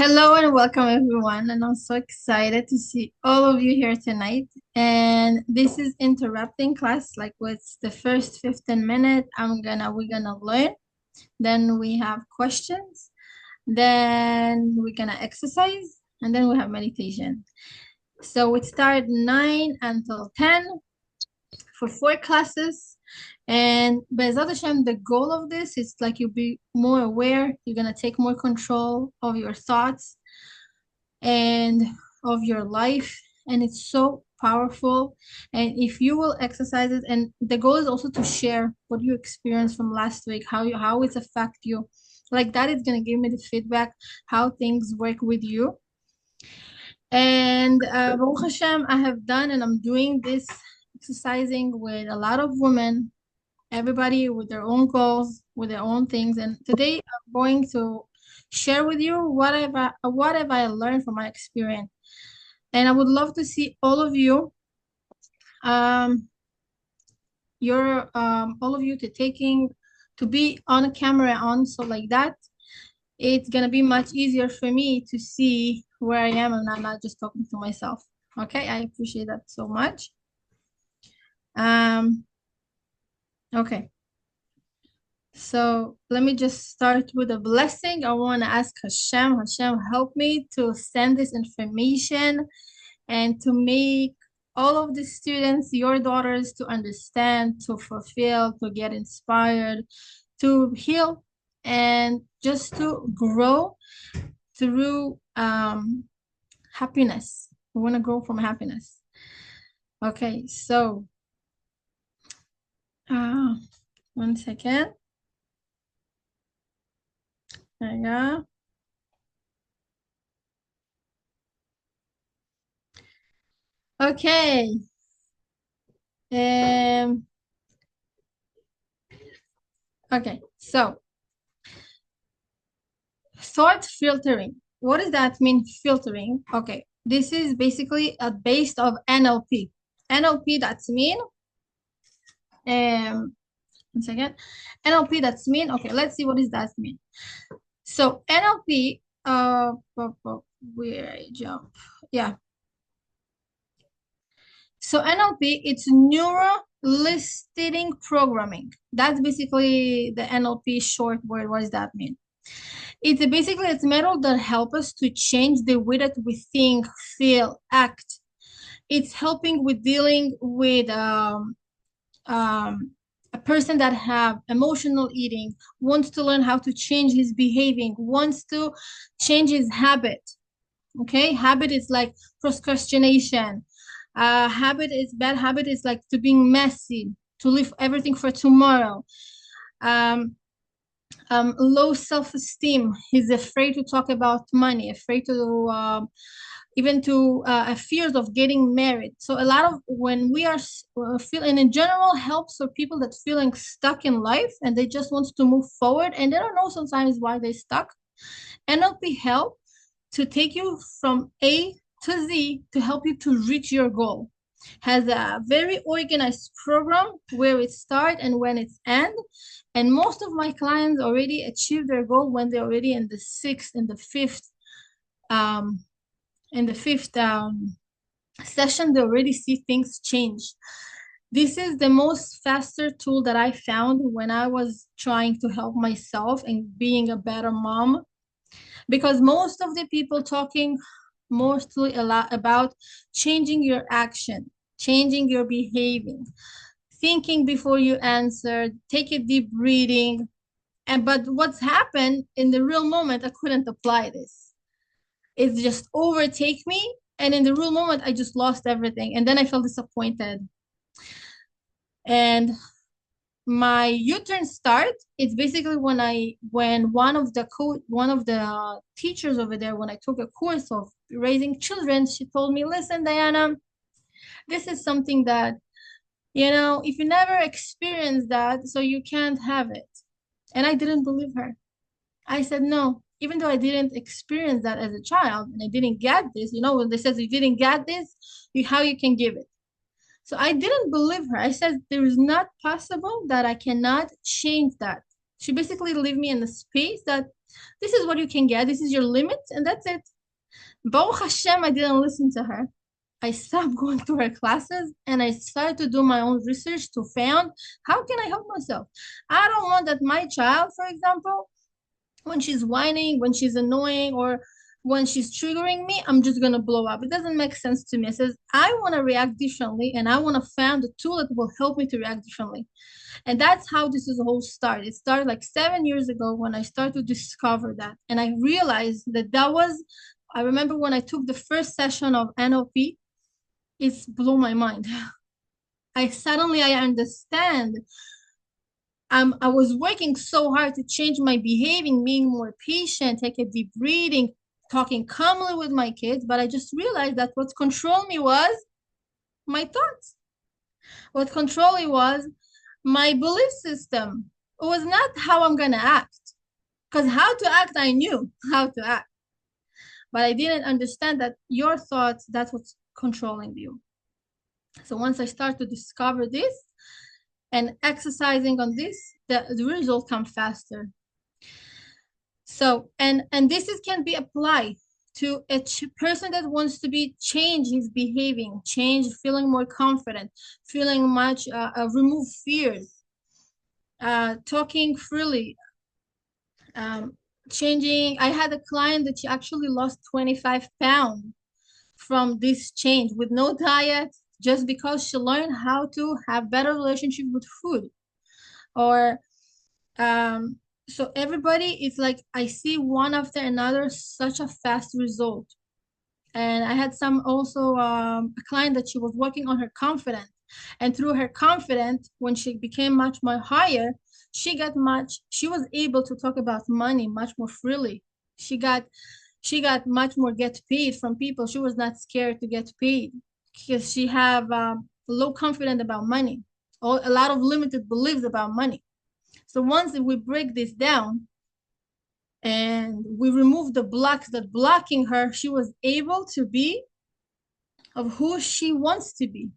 Hello and welcome everyone. And I'm so excited to see all of you here tonight. And this is interrupting class, like what's the first 15 minutes. We're gonna learn. Then we have questions. Then we're gonna exercise. And then we have meditation. So it starts 9 until 10 for 4 classes. And Be'ezrat Hashem, the goal of this is like you'll be more aware. You're gonna take more control of your thoughts and of your life, and it's so powerful. And if you will exercise it, and the goal is also to share what you experienced from last week, how it affect you, like that is going to give me the feedback how things work with you. And Baruch Hashem, I have done and I'm doing this exercising with a lot of women, everybody with their own goals, with their own things. And today I'm going to share with you what have I learned from my experience. And I would love to see all of you, all of you to be on a camera on, so like that, it's gonna be much easier for me to see where I am and I'm not just talking to myself. Okay, I appreciate that so much. Okay. So let me just start with a blessing. I want to ask Hashem, help me to send this information and to make all of the students, your daughters, to understand, to fulfill, to get inspired, to heal, and just to grow through happiness. We want to grow from happiness. Okay, so 1 second. There you go. Okay. Okay, so thought filtering. What does that mean, filtering? Okay, this is basically a base of NLP. NLP, that's mean, 1 second. NLP, that's mean, okay, let's see what does that mean. So NLP, where I jump, yeah. So NLP, it's neuro listing programming. That's basically the NLP short word. What does that mean? It's basically a method that helps us to change the way that we think, feel, act. It's helping with dealing with a person that have emotional eating, wants to learn how to change his behaving, wants to change his habit. Okay, habit is like procrastination. Bad habit is like to being messy, to leave everything for tomorrow. Low self-esteem. He's afraid to talk about money, afraid to even to fears of getting married. So a lot of when we are feeling in general helps for people that feeling stuck in life and they just want to move forward and they don't know sometimes why they're stuck. NLP help to take you from A to Z to help you to reach your goal. Has a very organized program where it start and when it's end. And most of my clients already achieve their goal when they're already in the sixth and the fifth session. They already see things change. This is the most faster tool that I found when I was trying to help myself and being a better mom, because most of the people talking mostly a lot about changing your action, changing your behaving, thinking before you answer, take a deep breathing. But what's happened in the real moment, I couldn't apply this. It just overtake me. And in the real moment, I just lost everything. And then I felt disappointed. And my U-turn start, it's basically when one of the teachers over there, when I took a course of raising children, she told me, listen, Diana, this is something that, if you never experience that, so you can't have it. And I didn't believe her. I said, no, even though I didn't experience that as a child and I didn't get this, when they said you didn't get this, how you can give it? So I didn't believe her. I said, there is not possible that I cannot change that. She basically leave me in the space that this is what you can get, this is your limit, and that's it. Baruch Hashem, I didn't listen to her. I stopped going to her classes and I started to do my own research to find how can I help myself. I don't want that my child, for example, when she's whining, when she's annoying, or when she's triggering me, I'm just gonna blow up. It doesn't make sense to me. It says I want to react differently, and I want to find a tool that will help me to react differently. And that's how this is whole start. It started like 7 years ago when I started to discover that, and I realized that was. I remember when I took the first session of NLP, it's blew my mind. I understand. I was working so hard to change my behavior, being more patient, take a deep breathing, talking calmly with my kids, but I just realized that what controlled me was my thoughts. What controlled me was my belief system. It was not how I'm gonna act. Because how to act, I knew how to act. But I didn't understand that your thoughts, that's what's controlling you. So once I start to discover this and exercising on this, the result comes faster. So, and this can be applied to a person that wants to be change his behaving, change, feeling more confident, feeling much, remove fears, talking freely, changing. I had a client that she actually lost 25 pounds from this change with no diet, just because she learned how to have better relationship with food. Or so everybody is like, I see one after another such a fast result. And I had some also a client that she was working on her confidence, and through her confidence, when she became much more higher, she was able to talk about money much more freely. She got much more get paid from people. She was not scared to get paid because she have low confidence about money, or a lot of limited beliefs about money. So once we break this down and we remove the blocks that blocking her, she was able to be of who she wants to be.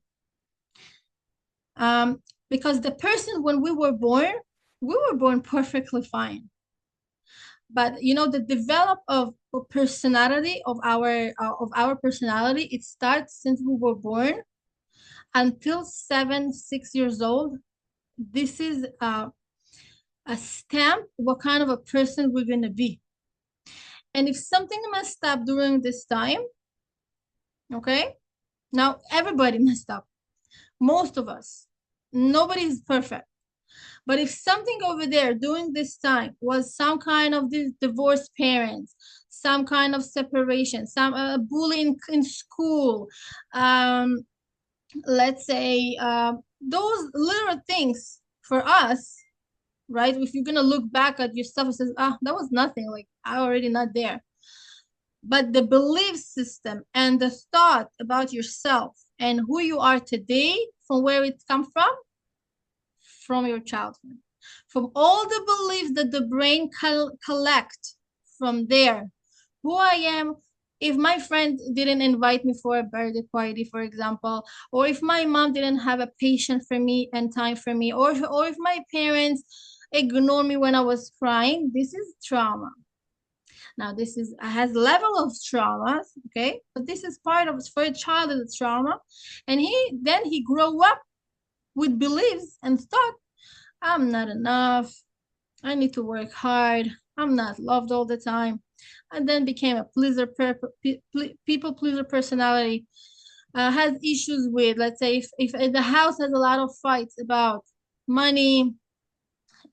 Because the person, when we were born perfectly fine. But you know, the develop of personality of our personality, it starts since we were born until 6 years old. This is a stamp what kind of a person we're going to be. And if something messed up during this time, okay, now everybody messed up, most of us, nobody is perfect. But if something over there during this time was some kind of divorced parents, some kind of separation, some bullying in school, let's say those little things for us, right? If you're gonna look back at your stuff and says, that was nothing, like I already not there. But the belief system and the thought about yourself and who you are today, from where it come from your childhood, from all the beliefs that the brain collect from there. Who I am, if my friend didn't invite me for a birthday party, for example, or if my mom didn't have a patience for me and time for me, or if my parents ignore me when I was crying, this is trauma. Now this has level of trauma, okay? But this is part of, for a child, it's trauma. And he grew up with beliefs and thought, I'm not enough, I need to work hard, I'm not loved all the time. And then became a people pleaser personality. Has issues with, let's say, if the house has a lot of fights about money,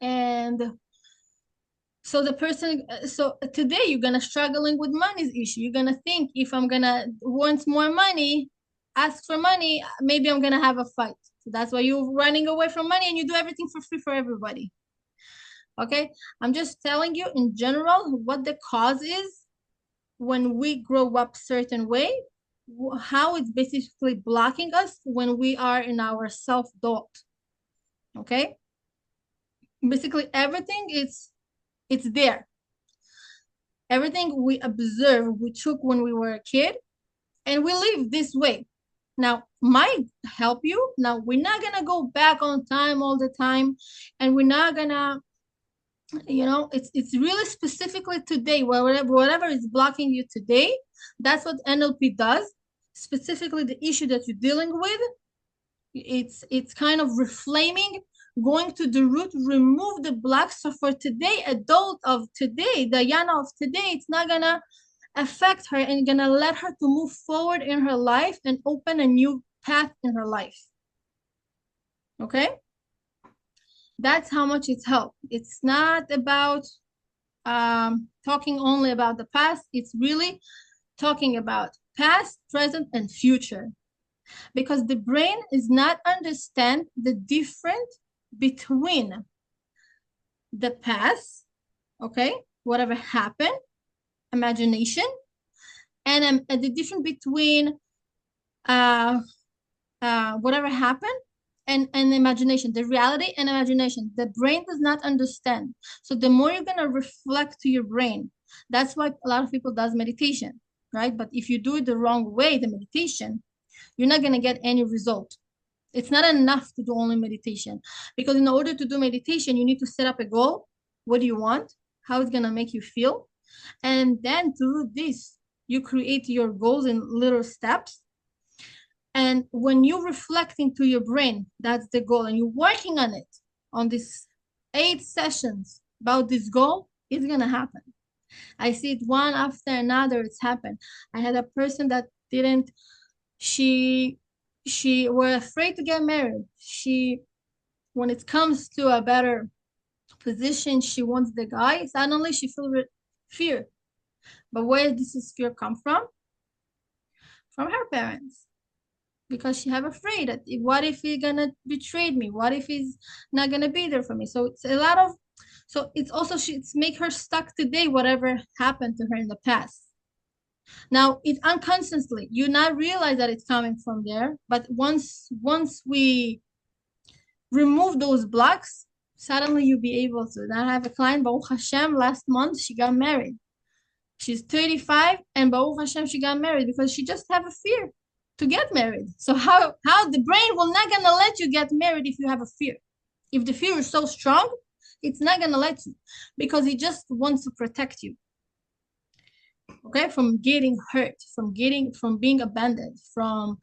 and so the person, so today you're gonna struggling with money's issue. You're gonna think, if I'm gonna want more money, ask for money, maybe I'm gonna have a fight. So that's why you're running away from money and you do everything for free for everybody. Okay, I'm just telling you in general what the cause is when we grow up certain way, how it's basically blocking us when we are in our self-doubt. Okay, basically everything it's there. Everything we observe, we took when we were a kid, and we live this way. Now, might help you. Now, we're not gonna go back on time all the time, and we're not gonna You know, it's really specifically today, whatever is blocking you today, that's what NLP does. Specifically the issue that you're dealing with, it's kind of reframing, going to the root, remove the blocks. So for today, adult of today, Diana of today, it's not gonna affect her and gonna let her to move forward in her life and open a new path in her life. Okay, that's how much it's helped. It's not about talking only about the past. It's really talking about past, present, and future, because the brain is not understand the difference between the past, okay, whatever happened, imagination, and the difference between uh, whatever happened and imagination, the reality and imagination. The brain does not understand. So the more you're gonna reflect to your brain, that's why a lot of people does meditation, right? But if you do it the wrong way, the meditation, you're not gonna get any result. It's not enough to do only meditation, because in order to do meditation, you need to set up a goal. What do you want? How it's gonna make you feel? And then through this, you create your goals in little steps. And when you reflect into your brain, that's the goal, and you're working on it on these 8 sessions about this goal, it's gonna happen. I see it one after another, it's happened. I had a person that didn't, she were afraid to get married. She, when it comes to a better position, she wants the guy, suddenly she feels fear. But where does this fear come from? From her parents, because she have afraid that what if he's gonna betray me, what if he's not gonna be there for me. So it's a lot of, so it's also, it's make her stuck today, whatever happened to her in the past. Now it unconsciously, you not realize that it's coming from there, but once we remove those blocks, suddenly you'll be able to. Now I have a client, Baruch Hashem, last month she got married. She's 35, and Baruch Hashem, she got married because she just have a fear to get married. So how the brain will not gonna let you get married if you have a fear. If the fear is so strong, it's not gonna let you, because it just wants to protect you. Okay, from getting hurt, from being abandoned, from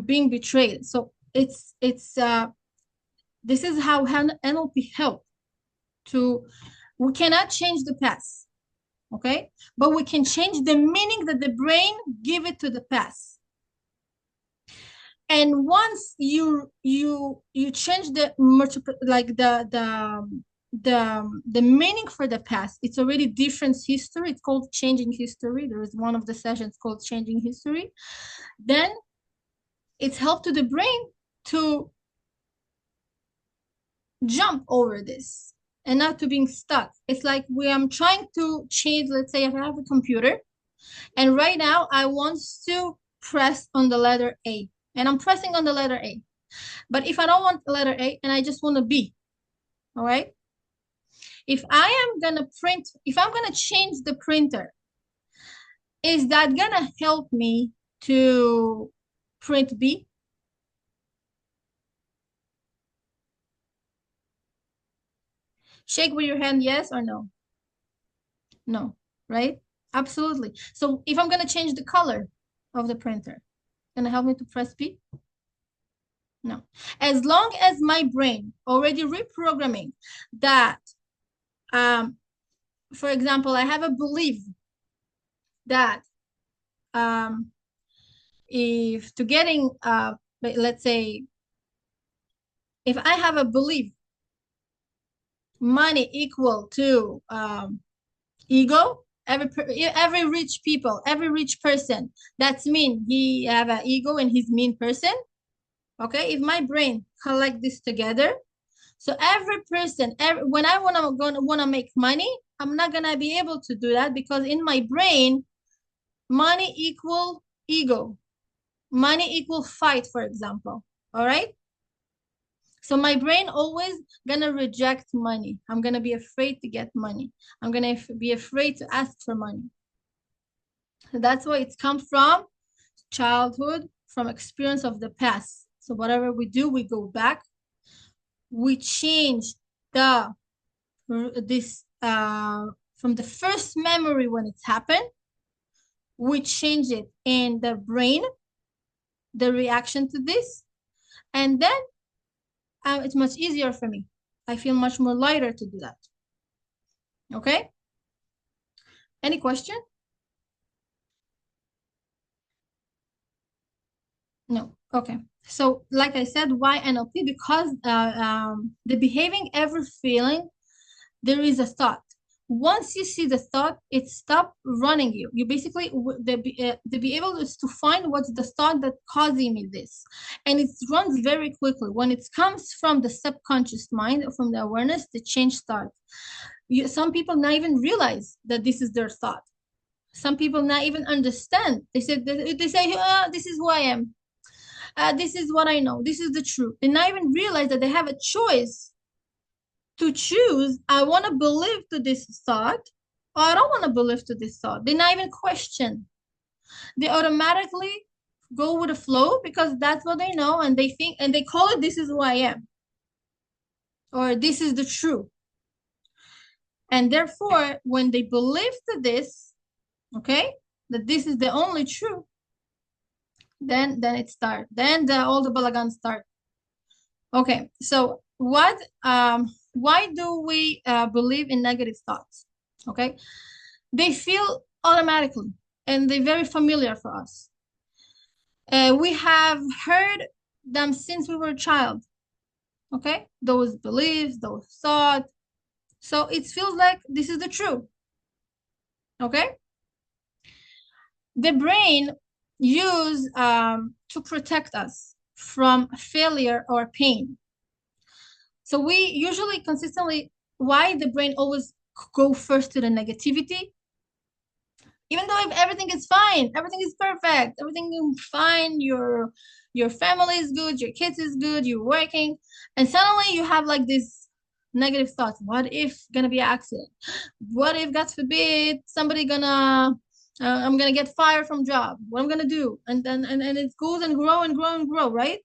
being betrayed. So it's this is how NLP help to. We cannot change the past, okay, but we can change the meaning that the brain give it to the past. And once you change the the meaning for the past, it's already different history. It's called changing history. There is one of the sessions called changing history. Then it's help to the brain to jump over this and not to being stuck. It's like I'm trying to change, let's say I have a computer, and right now I want to press on the letter A, and I'm pressing on the letter A. But if I don't want the letter A and I just want a B, all right? If I am gonna print, if I'm gonna change the printer, is that gonna help me to print B? Shake with your hand, yes or no? No, right? Absolutely. So if I'm gonna change the color of the printer, gonna help me to press B? No. As long as my brain already reprogramming that, for example, I have a belief that if to getting, let's say, if I have a belief money equal to ego, every rich people, every rich person, that's mean he have an ego and he's mean person. Okay, if my brain collect this together, so every person, when I wanna make money, I'm not gonna be able to do that, because in my brain, money equal ego, money equal fight, for example. All right. So my brain always gonna reject money. I'm gonna be afraid to get money. I'm gonna be afraid to ask for money. So that's why it's come from childhood, from experience of the past. So whatever we do, we go back, we change the this from the first memory when it's happened, we change it in the brain, the reaction to this, and then it's much easier for me. I feel much more lighter to do that. Okay? Any question? No. Okay. So, like I said, why NLP? Because the behaving ever feeling, there is a thought. Once you see the thought, it stops running you. You basically, the be able is to find what's the thought that causing me this. And it runs very quickly. When it comes from the subconscious mind, from the awareness, the change starts. Some people not even realize that this is their thought. Some people not even understand. They say, this is who I am. This is what I know. This is the truth. They not even realize that they have a choice to choose. I want to believe to this thought, or I don't want to believe to this thought. They not even question. They automatically go with the flow because that's what they know, and they think, and they call it, this is who I am, or this is the truth. And therefore, when they believe to this, okay, that this is the only truth, then it starts. Then all the balagan start. Okay, so why do we believe in negative thoughts? Okay, they feel automatically and they're very familiar for us. We have heard them since we were a child. Okay, those beliefs, those thoughts. So it feels like this is the truth. Okay, the brain use to protect us from failure or pain. So we usually consistently, why the brain always go first to the negativity? Even though if everything is fine, everything is perfect, everything is fine, your family is good, your kids is good, you're working, and suddenly you have like this negative thoughts. What if gonna be an accident? What if, God forbid, somebody gonna I'm gonna get fired from job? What I'm gonna do? And it goes and grow and grow and grow, right?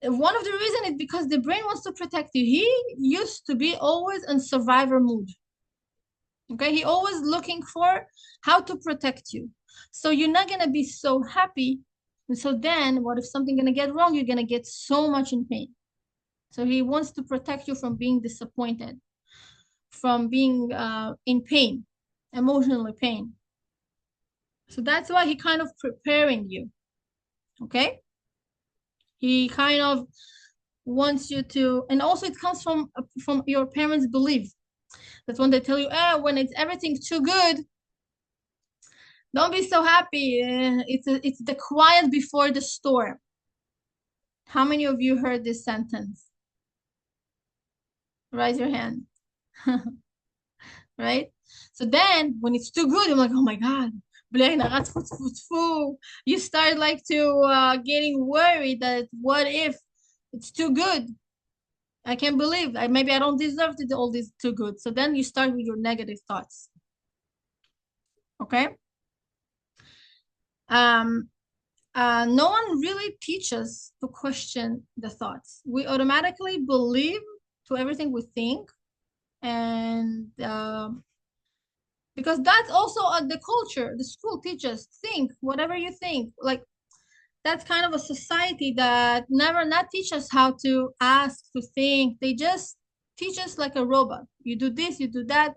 One of the reasons is because the brain wants to protect you. He used to be always in survivor mood. Okay, he always looking for how to protect you. So you're not gonna be so happy. And so then what if something gonna get wrong? You're gonna get so much in pain. So he wants to protect you from being disappointed, from being in pain, emotionally pain. So that's why he kind of preparing you. Okay, he kind of wants you to, and also it comes from your parents' belief. That's when they tell you, when it's everything too good, don't be so happy. It's the quiet before the storm. How many of you heard this sentence? Raise your hand. Right? So then when it's too good, I'm like, oh my God. You start like to getting worried that what if it's too good? I can't believe maybe I don't deserve to do all this too good. So then you start with your negative thoughts. Okay. No one really teaches to question the thoughts. We automatically believe to everything we think, and because that's also the culture. The school teaches think whatever you think. Like that's kind of a society that never not teach us how to ask, to think. They just teach us like a robot. You do this, you do that.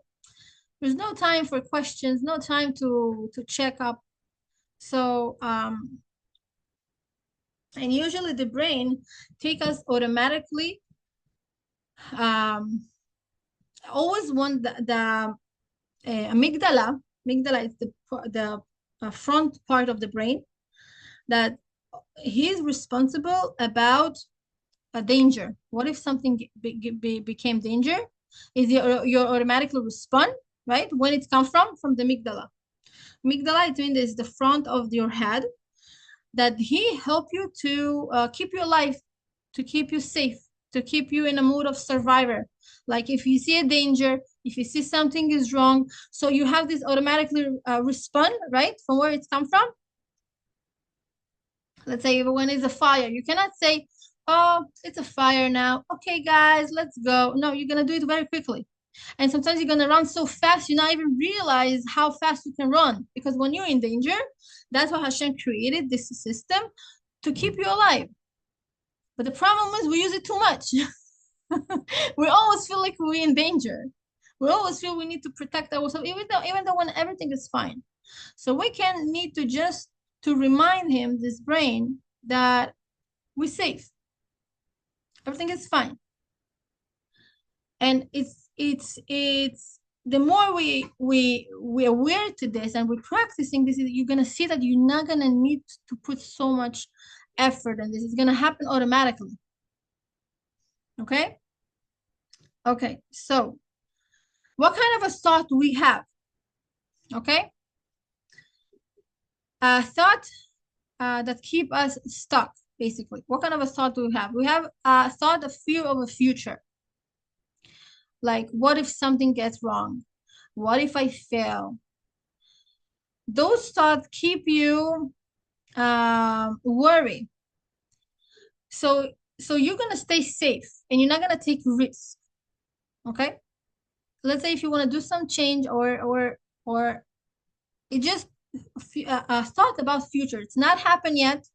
There's no time for questions, no time to check up. So and usually the brain take us automatically always want the amygdala. Amygdala is the front part of the brain that he's responsible about a danger. What if something became danger? Is you automatically respond, right? When it comes from the amygdala. Amygdala, it means is the front of your head that he help you to keep you alive, to keep you safe, to keep you in a mood of survivor. Like if you see a danger, if you see something is wrong, so you have this automatically respond, right? From where it's come from. Let's say when it's a fire, you cannot say, oh, it's a fire now. Okay, guys, let's go. No, you're gonna do it very quickly. And sometimes you're gonna run so fast, you not even realize how fast you can run. Because when you're in danger, that's why Hashem created this system to keep you alive. But the problem is we use it too much. We always feel like we're in danger. We always feel we need to protect ourselves, even though when everything is fine. So we can need to just to remind him, this brain, that we're safe. Everything is fine. And it's the more we're aware to this and we're practicing this, you're gonna see that you're not gonna need to put so much effort in this. It's gonna happen automatically. Okay? Okay, so what kind of a thought do we have? Okay? A thought that keep us stuck, basically. What kind of a thought do we have? We have a thought of fear of a future. Like, what if something gets wrong? What if I fail? Those thoughts keep you worried. So you're gonna stay safe and you're not gonna take risks. Okay? Let's say if you want to do some change or it just a thought about future. It's not happened yet.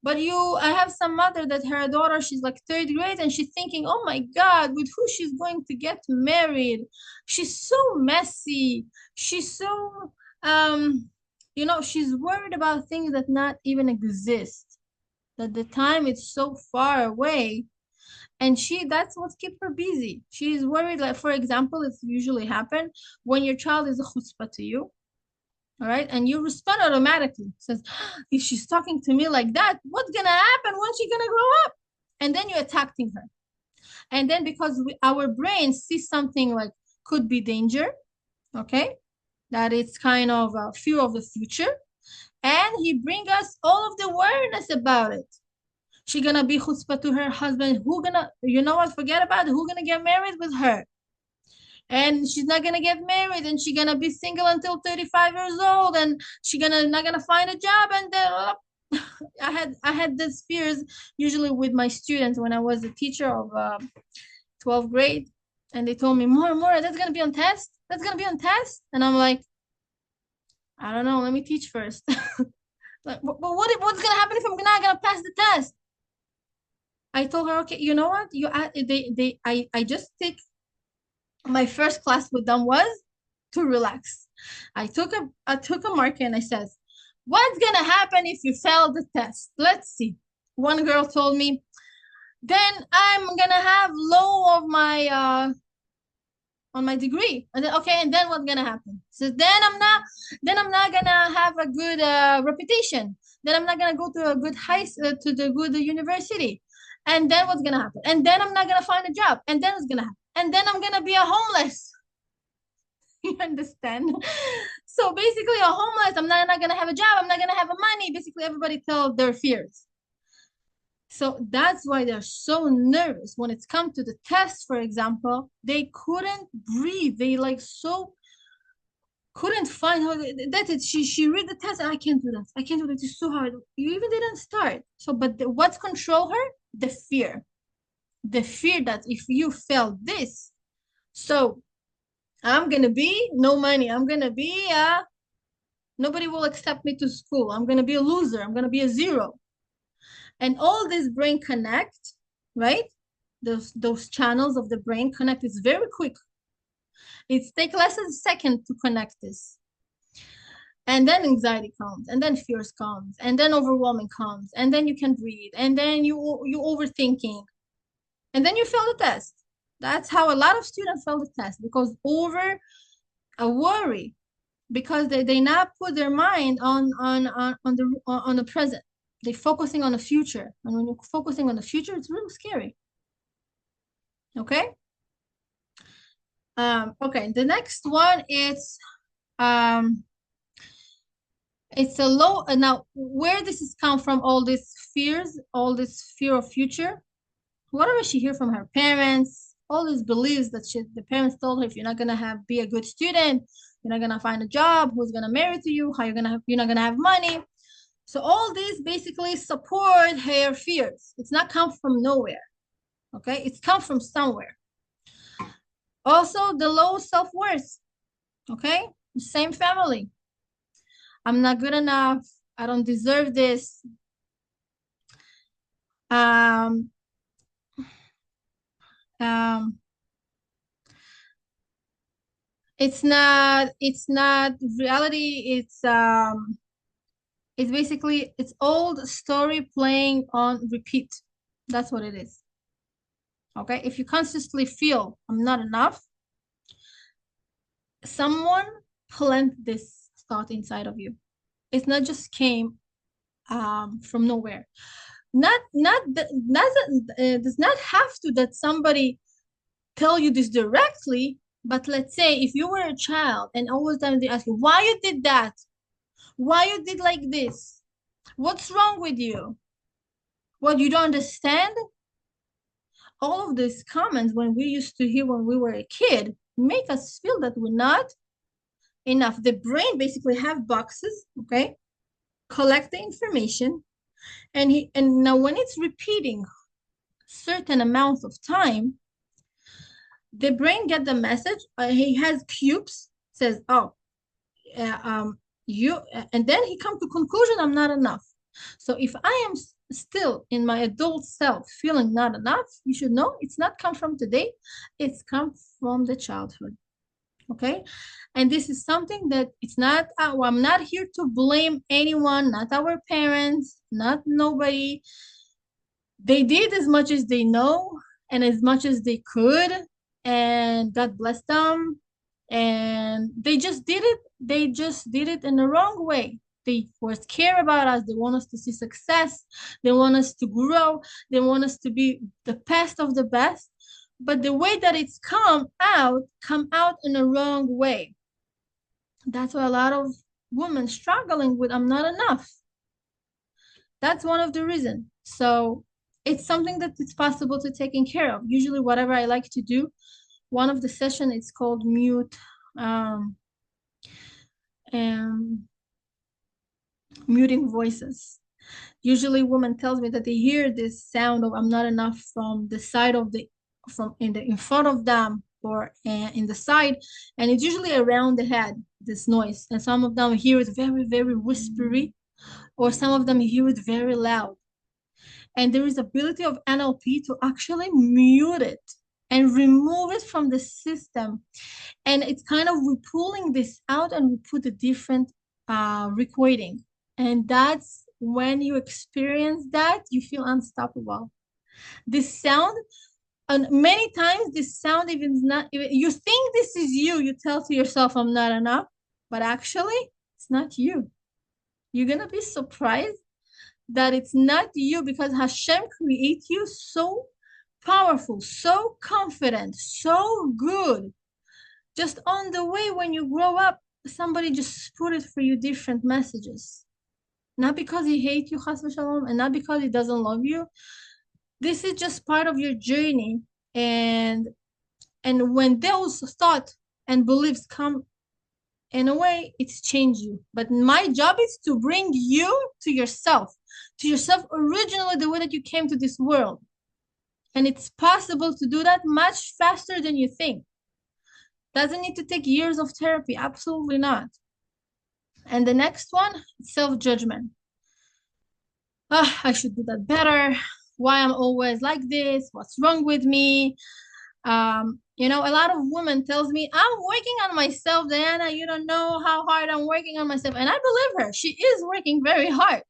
But I have some mother that her daughter, she's like third grade, and she's thinking, oh my God, with who she's going to get married. She's so messy. She's so, she's worried about things that not even exist. That the time is so far away. And that's what keeps her busy. She's worried, like, for example, it's usually happen when your child is a chutzpah to you. All right, and you respond automatically. Says, if she's talking to me like that, what's gonna happen? When's she gonna grow up? And then you're attacking her. And then because our brain sees something like could be danger, okay, that it's kind of a fear of the future, and he bring us all of the awareness about it. She gonna be chutzpah to her husband. Who gonna, forget about it. Who gonna get married with her? And she's not gonna get married, and she's gonna be single until 35 years old, and she not gonna find a job. And then I had these fears usually with my students when I was a teacher of 12th grade, and they told me, more, that's gonna be on test. That's gonna be on test, and I'm like, I don't know. Let me teach first. Like, but what's gonna happen if I'm not gonna pass the test? I told her, okay, you know what? I just take my first class with them was to relax. I took a marker and I said, what's gonna happen if you fail the test? Let's see. One girl told me, then I'm gonna have low of my on my degree. And then okay, and then what's gonna happen? So then I'm not gonna have a good reputation. Then I'm not gonna go to a good to the good university. And then what's gonna happen? And then I'm not gonna find a job. And then what's gonna happen? And then I'm gonna be a homeless. You understand? So basically, a homeless. I'm not gonna have a job. I'm not gonna have money. Basically, everybody tells their fears. So that's why they're so nervous when it's come to the test. For example, they couldn't breathe. They couldn't find how that is. She read the test. I can't do that. I can't do that. It's so hard. You even didn't start. So, but what's control her? The fear that if you fail this, so I'm gonna be no money. I'm gonna be nobody will accept me to school. I'm gonna be a loser. I'm gonna be a zero. And all this brain connect, right? Those channels of the brain connect. It's very quick. It takes less than a second to connect this. And then anxiety comes, and then fears comes, and then overwhelming comes, and then you can breathe, and then you overthinking, and then you fail the test. That's how a lot of students fail the test, because over a worry, because they not put their mind on the present. They're focusing on the future, and when you're focusing on the future, it's really scary. Okay. Okay. The next one is it's a low. Now, where this is come from? All these fears, all this fear of future. Whatever she hear from her parents, all these beliefs that the parents told her, if you're not gonna be a good student, you're not gonna find a job, who's gonna marry to you, how you're not gonna have money. So all these basically support her fears. It's not come from nowhere. Okay, it's come from somewhere. Also, the low self-worth. Okay, same family. I'm not good enough. I don't deserve this. Um, um, it's not reality. It's basically it's old story playing on repeat. That's what it is. Okay, if you consistently feel I'm not enough, someone planted this thought inside of you. It's not just came from nowhere. Does not have to that somebody tell you this directly, but let's say if you were a child and all the time they ask you why you did that, why you did like this, what's wrong with you, what you don't understand, all of these comments when we used to hear when we were a kid make us feel that we're not enough. The brain basically have boxes, okay, collect the information, and now when it's repeating certain amounts of time, the brain get the message. He has cubes, says, "Oh, you," and then he come to conclusion, "I'm not enough." So if I am still in my adult self feeling not enough, you should know it's not come from today. It's come from the childhood. Okay, and this is something that it's not. I'm not here to blame anyone, not our parents, not nobody. They did as much as they know and as much as they could, and God bless them. And they just did it in the wrong way. They first care about us. They want us to see success. They want us to grow. They want us to be the best of the best. But the way that it's come out in a wrong way. That's why a lot of women struggling with I'm not enough. That's one of the reasons. So it's something that it's possible to taking care of. Usually whatever I like to do, one of the session it's called um, um muting voices. Usually women tells me that they hear this sound of I'm not enough from the side of the from in front of them or in the side, and it's usually around the head, this noise, and some of them hear it very very whispery, or some of them hear it very loud. And there is ability of NLP to actually mute it and remove it from the system. And it's kind of we pulling this out and we put a different recording. And that's when you experience that, you feel unstoppable. This sound, and many times this sound even is not, you think this is you, you tell to yourself, I'm not enough, but actually it's not you. You're gonna be surprised that it's not you because Hashem created you so powerful, so confident, so good. Just on the way when you grow up, somebody just put it for you different messages. Not because he hates you, chas v'shalom, and not because he doesn't love you. This is just part of your journey. And when those thoughts and beliefs come in a way, it's changed you. But my job is to bring you to yourself originally the way that you came to this world. And it's possible to do that much faster than you think. Doesn't need to take years of therapy, absolutely not. And the next one, self-judgment. I should do that better. Why I'm always like this? What's wrong with me? A lot of women tells me, I'm working on myself, Diana. You don't know how hard I'm working on myself. And I believe her. She is working very hard.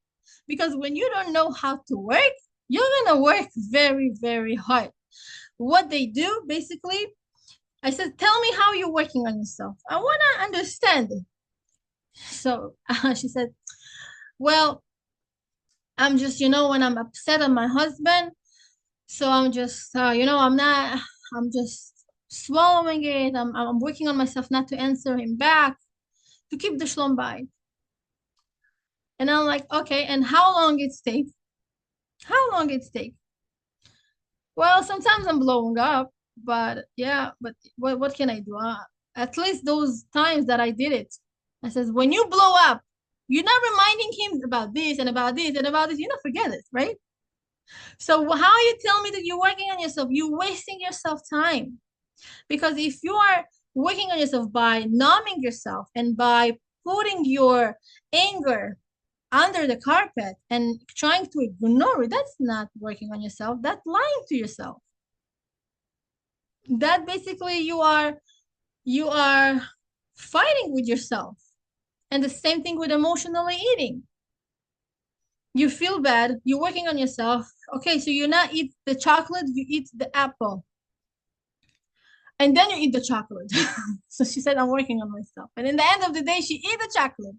Because when you don't know how to work, you're going to work very, very hard. What they do, basically, I said, tell me how you're working on yourself. I want to understand. So she said, well, I'm just, when I'm upset at my husband, so I'm just, I'm just swallowing it. I'm working on myself not to answer him back, to keep the shalom bayit. And I'm like, okay, and how long it takes? How long it takes? Well, sometimes I'm blowing up, but yeah, but what can I do? At least those times that I did it, I says, when you blow up, You're not reminding him about this and about this and about this. You don't forget it, right? So how you tell me that you're working on yourself? You're wasting yourself time. Because if you are working on yourself by numbing yourself and by putting your anger under the carpet and trying to ignore it, that's not working on yourself. That's lying to yourself. That basically you are fighting with yourself. And the same thing with emotionally eating. You feel bad, you're working on yourself. Okay, so you not eat the chocolate, you eat the apple. And then you eat the chocolate. So she said, I'm working on myself. And in the end of the day, she eat the chocolate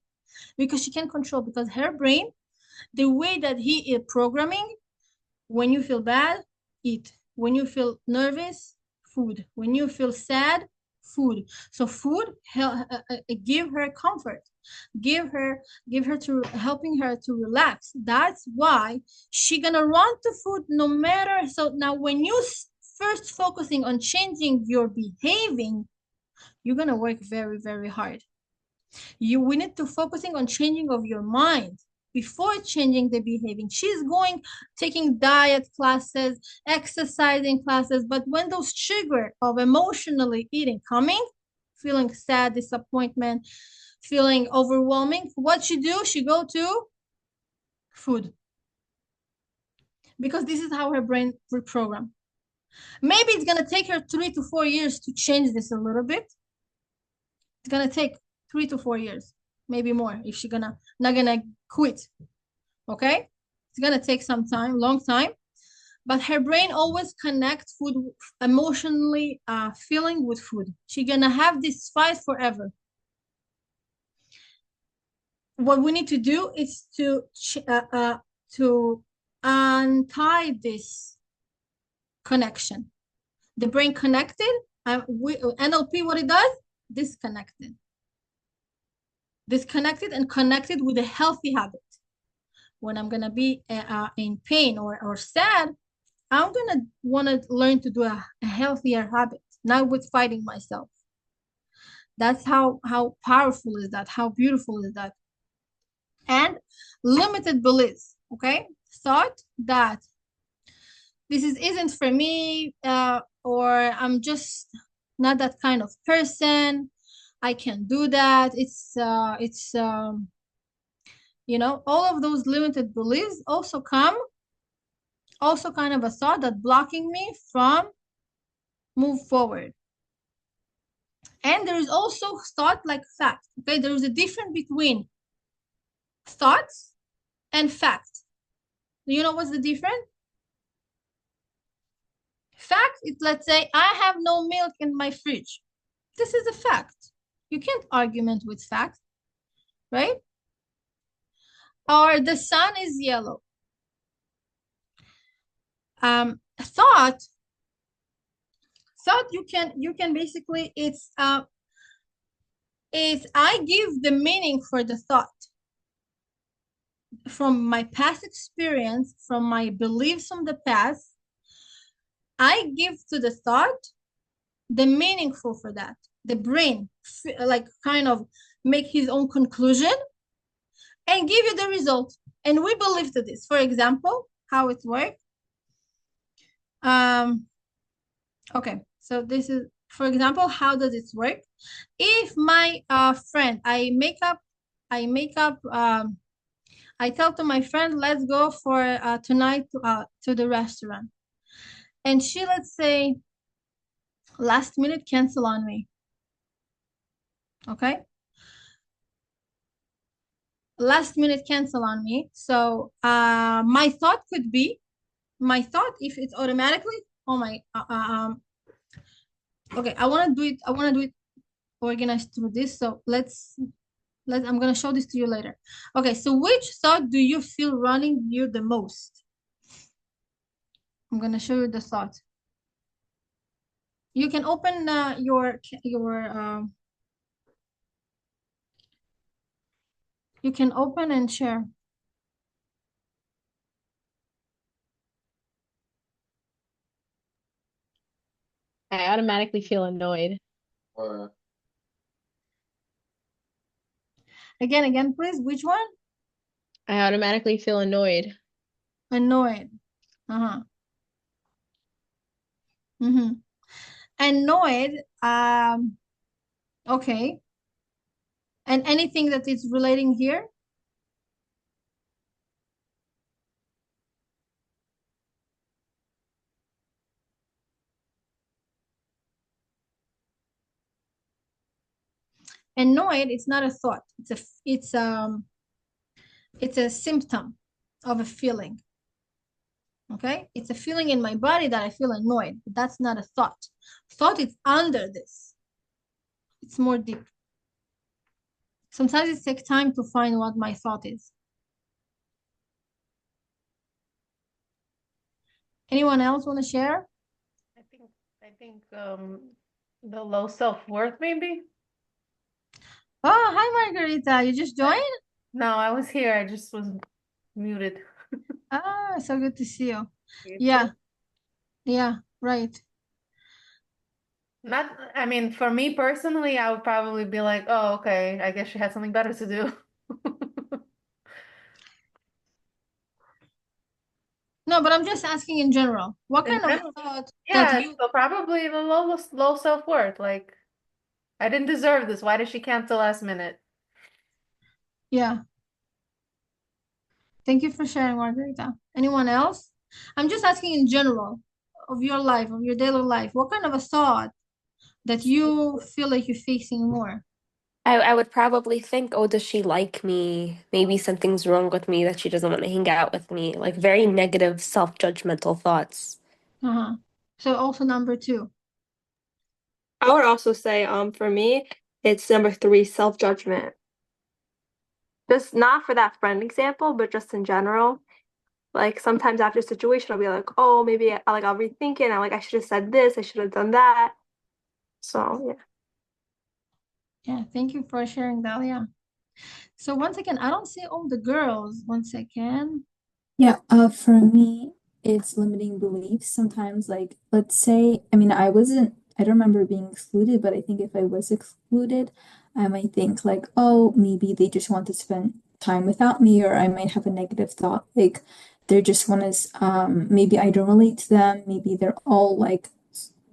because she can't control, because her brain, the way that he is programming, when you feel bad, eat. When you feel nervous, food. When you feel sad, food. So food give her comfort, give her to helping her to relax. That's why she gonna run to food no matter. So now when you first focusing on changing your behaving, you're gonna work very, very hard. We need to focusing on changing of your mind before changing the behaving. She's going taking diet classes, exercising classes, but when those trigger of emotionally eating coming, feeling sad, disappointment, feeling overwhelming, what she do? She go to food, because this is how her brain reprogram. Maybe it's gonna take her 3 to 4 years to change this a little bit. It's gonna take 3 to 4 years, maybe more, if she's gonna not gonna quit. Okay, it's gonna take some time, long time, but her brain always connects food emotionally, feeling with food. She's gonna have this fight forever. What we need to do is to untie this connection. The brain connected, NLP, what it does, disconnected and connected with a healthy habit. When I'm gonna be in pain or sad, I'm gonna want to learn to do a healthier habit, not with fighting myself. That's how powerful is that? How beautiful is that? And limited beliefs. Okay, thought that this isn't for me, or I'm just not that kind of person. I can't do that. It's all of those limited beliefs also kind of a thought that blocking me from move forward. And there is also thought like fact. Okay, there is a difference between thoughts and fact. Do you know what's the difference? Fact is, let's say I have no milk in my fridge. This is a fact. You can't argument with fact, right? Or the sun is yellow. Thought you can basically, it's I give the meaning for the thought from my past experience, from my beliefs from the past. I give to the thought the meaningful for that. The brain like kind of make his own conclusion and give you the result. And we believe to this. For example, how it works. Okay, so this is, for example, how does it work? If my friend, I tell to my friend, let's go for tonight to the restaurant. And she, let's say, last minute cancel on me. Okay? Last minute cancel on me. So my thought, if it's automatically, oh my, okay, I want to do it organized through this. So I'm going to show this to you later. Okay, so which thought do you feel running you the most? I'm going to show you the thought. You can open you can open and share. I automatically feel annoyed. Again, please. Which one? I automatically feel annoyed. Annoyed. Uh-huh. Mm-hmm. Annoyed. Okay. And anything that is relating here? Annoyed, it's not a thought. It's a symptom of a feeling. Okay? It's a feeling in my body that I feel annoyed, but that's not a thought. Thought is under this. It's more deep. Sometimes it takes time to find what my thought is. Anyone else want to share? I think the low self-worth maybe. Oh, hi, Margarita. You just joined? No, I was here. I just was muted. Ah, so good to see you. You too. Yeah, yeah, right. Not, I mean, for me personally, I would probably be like, oh, okay, I guess she had something better to do. No, but I'm just asking in general. What In kind of general, thought that yeah, you, so probably the low self-worth. Like, I didn't deserve this. Why did she cancel last minute? yeah, thank you for sharing, Margarita. Anyone else? I'm just asking in general of your life, of your daily life. What kind of a thought that you feel like you're facing more? I would probably think, oh, does she like me? Maybe something's wrong with me that she doesn't want to hang out with me. Like very negative, self-judgmental thoughts. Uh-huh. So also number two. I would also say, for me, it's number three, self-judgment. Just not for that friend example, but just in general. Like sometimes after a situation, I'll be like, oh, maybe I'll rethink it. I'm like, I should have said this, I should have done that. So yeah. Yeah, thank you for sharing, Dalia. So once again, I don't see all the girls. One second. Yeah, for me, it's limiting beliefs. Sometimes, like, let's say, I don't remember being excluded, but I think if I was excluded, I might think, like, oh, maybe they just want to spend time without me, or I might have a negative thought, like, they just want to, maybe I don't relate to them, maybe they're all like,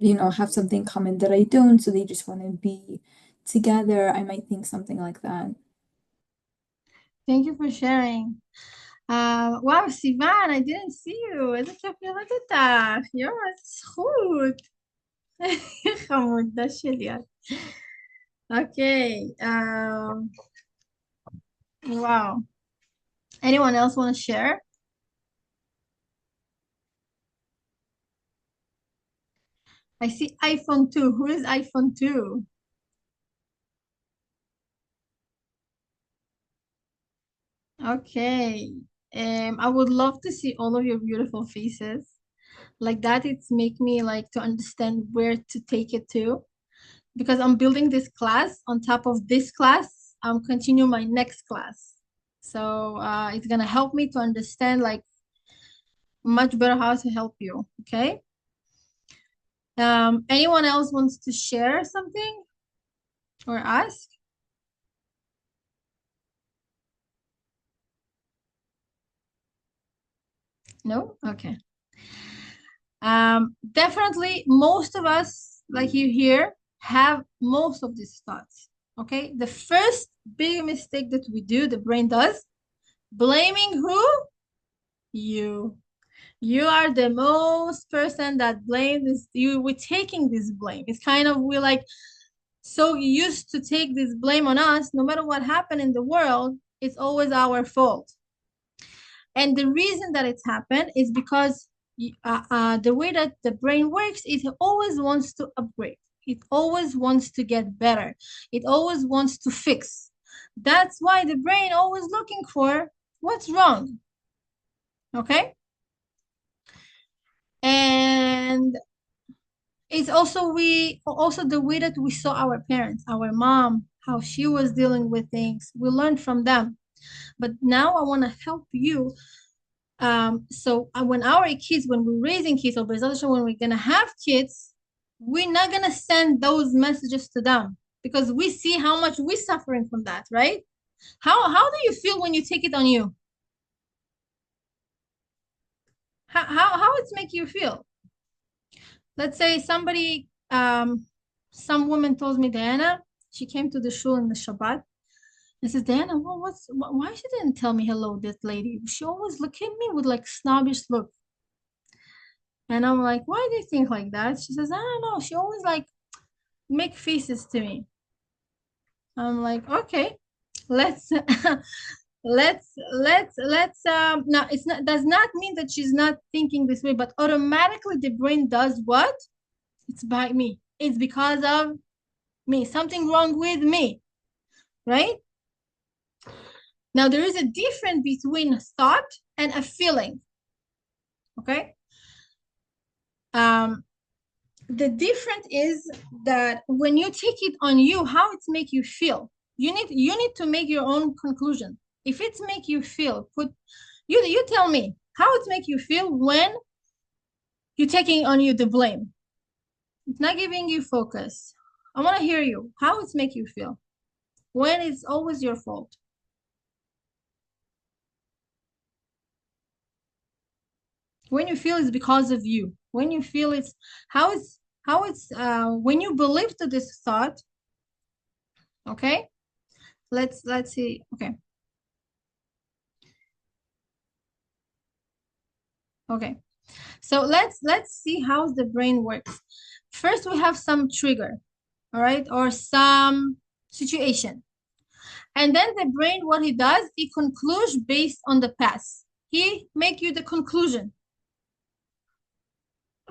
have something common that I don't, so they just want to be together. I might think something like that. Thank you for sharing. Wow, Sivan, I didn't see you. איזה כיף לראות אותך. יואו, איזה זכות. חמודה שלי את. Okay. Wow. Anyone else want to share? I see iPhone 2. Who is iPhone 2? Okay. I would love to see all of your beautiful faces. Like that, it's make me like to understand where to take it to. Because I'm building this class on top of this class. I'm continue my next class. So it's gonna help me to understand like much better how to help you. Okay. Anyone else wants to share something or ask? No? Okay. Definitely most of us, like you here, have most of these thoughts. Okay. The first big mistake that we do, the brain does, blaming who? You. You are the most person that blames you. We're taking this blame. It's kind of we like so used to take this blame on us. No matter what happened in the world, it's always our fault. And the reason that it's happened is because the way that the brain works, it always wants to upgrade. It always wants to get better. It always wants to fix. That's why the brain always looking for what's wrong. Okay? And it's also the way that we saw our parents, our mom, how she was dealing with things. We learned from them. But now I want to help you. So when our kids, when we're raising kids, or when we're gonna have kids, we're not gonna send those messages to them because we see how much we're suffering from that, right? How do you feel when you take it on you? How it make you feel? Let's say somebody, some woman told me, Diana, she came to the shul in the Shabbat. I said, Diana, why she didn't tell me hello, this lady? She always look at me with like snobbish look. And I'm like, why do you think like that? She says, I don't know. She always like make faces to me. I'm like, okay, let's let's now it's not does not mean that she's not thinking this way, but automatically the brain does what? It's by me. It's because of me. Something wrong with me, right? Now there is a difference between a thought and a feeling. Okay. The difference is that when you take it on you, how it make you feel. You need to make your own conclusion. If it's make you feel, you tell me how it make you feel when you're taking on you the blame. It's not giving you focus. I want to hear you. How it make you feel when it's always your fault. When you feel it's because of you. When you feel it's when you believe to this thought. Okay, let's see. Okay, so let's see how the brain works. First, we have some trigger, all right, or some situation. And then the brain, what he does, he concludes based on the past. He make you the conclusion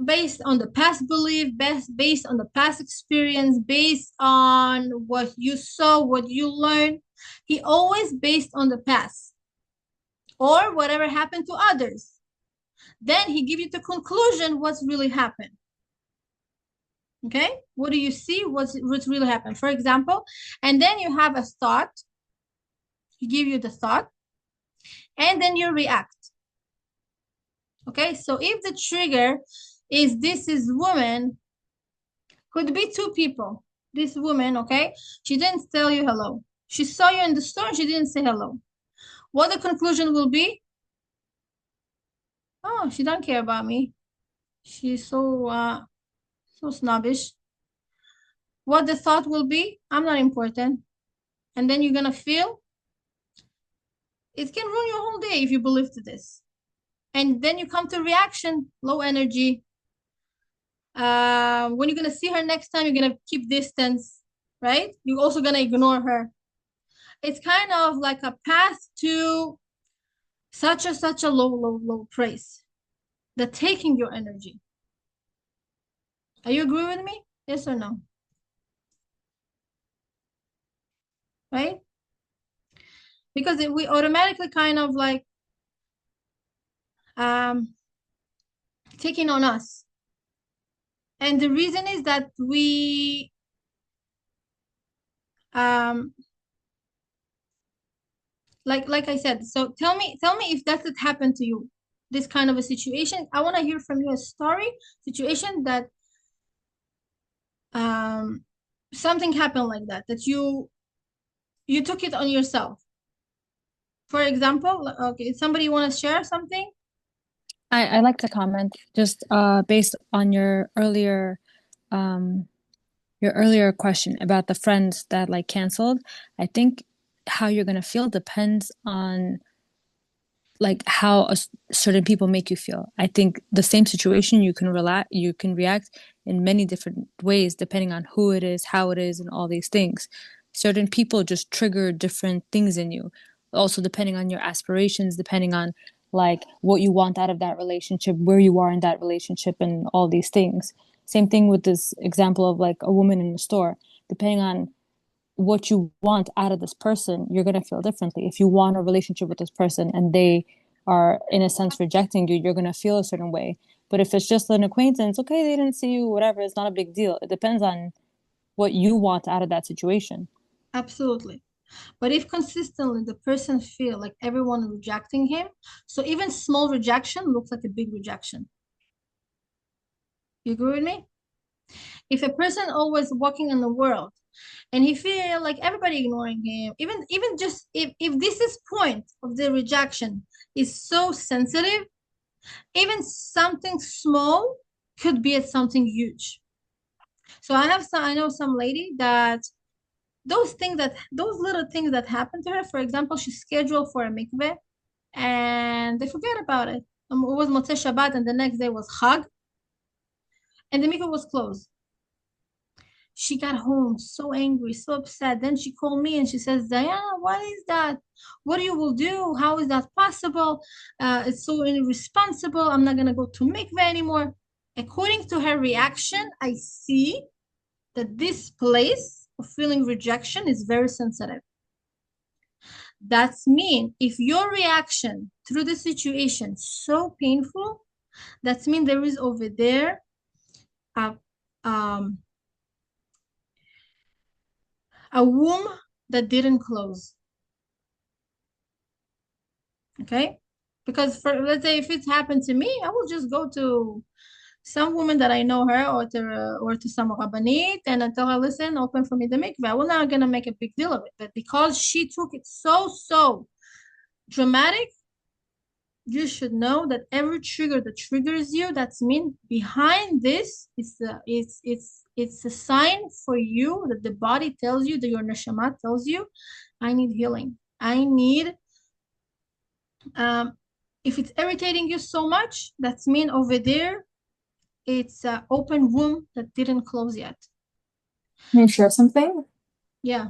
based on the past belief, based on the past experience, based on what you saw, what you learned. He always based on the past or whatever happened to others. Then he give you the conclusion what's really happened. Okay, what do you see? What's really happened? For example, and then you have a thought. He give you the thought, and then you react. Okay, so if the trigger is this is woman, could be two people. This woman, okay, she didn't tell you hello. She saw you in the store, she didn't say hello. What the conclusion will be? Oh, she don't care about me. She's so snobbish. What the thought will be? I'm not important. And then you're gonna feel it can ruin your whole day if you believe to this. And then you come to reaction, low energy. When you're gonna see her next time, you're gonna keep distance, right? You're also gonna ignore her. It's kind of like a path to such a low praise. The taking your energy. Are you agree with me? Yes or no? Right? Because we automatically kind of like taking on us. And the reason is that we like I said, so tell me if that had happened to you, this kind of a situation. I want to hear from you a story, situation that something happened like that, that you took it on yourself. For example, okay, somebody want to share something? I like to comment just based on your earlier question about the friends that like canceled. I think how you're gonna feel depends on like how certain people make you feel. I think the same situation you can react in many different ways depending on who it is, how it is, and all these things. Certain people just trigger different things in you. Also depending on your aspirations, depending on like what you want out of that relationship, where you are in that relationship, and all these things. Same thing with this example of like a woman in the store. Depending on what you want out of this person, you're going to feel differently. If you want a relationship with this person and they are, in a sense, rejecting you, you're going to feel a certain way. But if it's just an acquaintance, okay, they didn't see you, whatever, it's not a big deal. It depends on what you want out of that situation. Absolutely. But if consistently the person feel like everyone rejecting him, so even small rejection looks like a big rejection. You agree with me? If a person always walking in the world and he feel like everybody ignoring him, even just if this is point of the rejection is so sensitive, even something small could be at something huge. So I know some lady that those little things that happen to her, for example, she's scheduled for a mikveh and they forget about it. It was Motzei Shabbat and the next day was Chag and the mikveh was closed. She got home so angry, so upset. Then she called me and she says, Diana, what is that? What you will do? How is that possible? It's so irresponsible. I'm not going to go to mikveh anymore. According to her reaction, I see that this place of feeling rejection is very sensitive. That's mean if your reaction through the situation so painful, that's mean there is over there a womb that didn't close. Okay, because for let's say if it's happened to me, I will just go to some woman that I know her or to some rabbanit and I tell her, listen, open for me the mikveh. We're not gonna make a big deal of it, but because she took it so dramatic, you should know that every trigger that triggers you, that's mean behind this it's a sign for you that the body tells you, that your neshama tells you, I need healing. I need if it's irritating you so much, that's mean over there it's an open wound that didn't close yet. Can I share something? Yeah.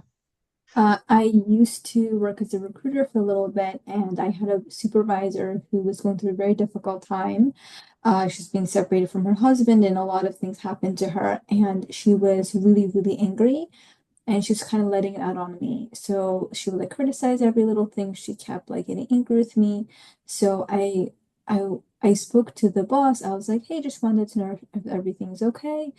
I used to work as a recruiter for a little bit, and I had a supervisor who was going through a very difficult time. She's being separated from her husband, and a lot of things happened to her, and she was really angry, and she was kind of letting it out on me. So she would like criticize every little thing. She kept like getting angry with me. So I spoke to the boss. I was like, hey, just wanted to know if everything's okay.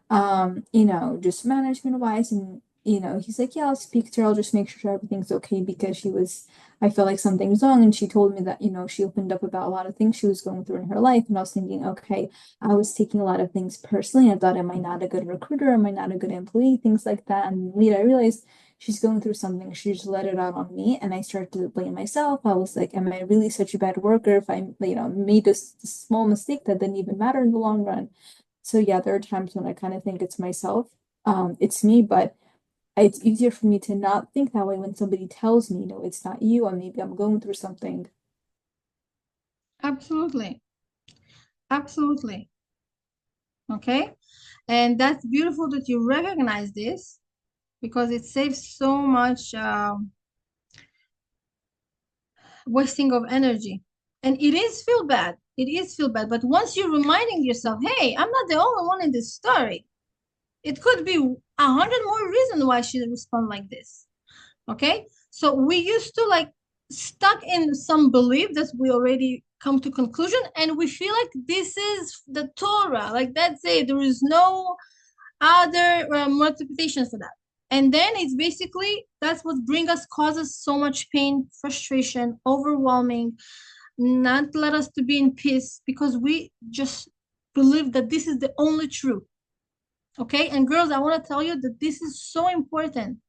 Just management wise. And he's like, yeah, I'll speak to her. I'll just make sure everything's okay because I felt like something's wrong. And she told me that, she opened up about a lot of things she was going through in her life. And I was thinking, okay, I was taking a lot of things personally. I thought, am I not a good recruiter? Am I not a good employee? Things like that. And later I realized she's going through something. She just let it out on me. And I started to blame myself. I was like, am I really such a bad worker if I, made this small mistake that didn't even matter in the long run? So yeah, there are times when I kind of think it's myself. It's me, but it's easier for me to not think that way when somebody tells me, no, it's not you, or maybe I'm going through something. Absolutely. Okay, and that's beautiful that you recognize this because it saves so much wasting of energy. And it is feel bad, but once you're reminding yourself, hey, I'm not the only one in this story, it could be 100 more reasons why she respond like this. Okay, so we used to like stuck in some belief that we already come to conclusion and we feel like this is the Torah, like that's it, there is no other interpretations for that. And then it's basically that's what causes so much pain, frustration, overwhelming, not let us to be in peace because we just believe that this is the only truth. Okay, and girls, I want to tell you that this is so important.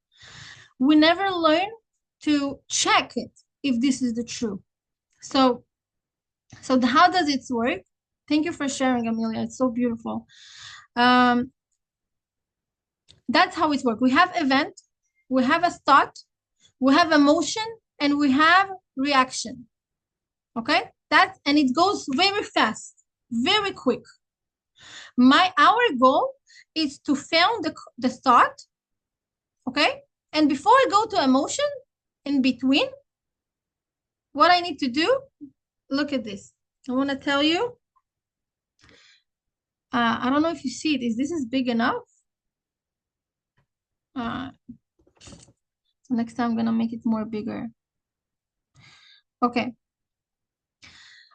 We never learn to check it if this is the truth. So how does it work? Thank you for sharing, Amelia. It's so beautiful. That's how it works. We have event, we have a thought, we have emotion, and we have reaction. Okay, and it goes very fast, very quick. Our goal is to found the thought. Okay, and before I go to emotion, in between, what I need to do, look at this. I want to tell you. I don't know if you see it. This is big enough? So next time I'm gonna make it more bigger. Okay.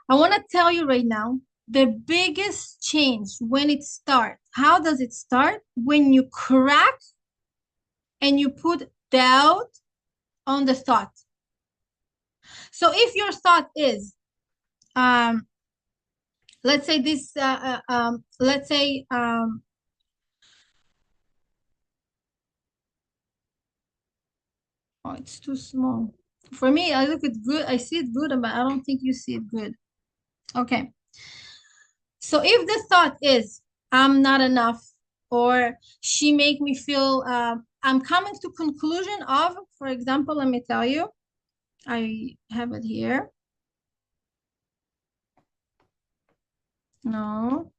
I want to tell you right now, the biggest change when it starts. How does it start? When you crack and you put doubt on the thought. So if your thought is, let's say Oh, it's too small. For me, I look it good. I see it good, but I don't think you see it good. Okay. So if the thought is, I'm not enough, or she make me feel, I'm coming to conclusion of, for example, let me tell you, I have it here. No.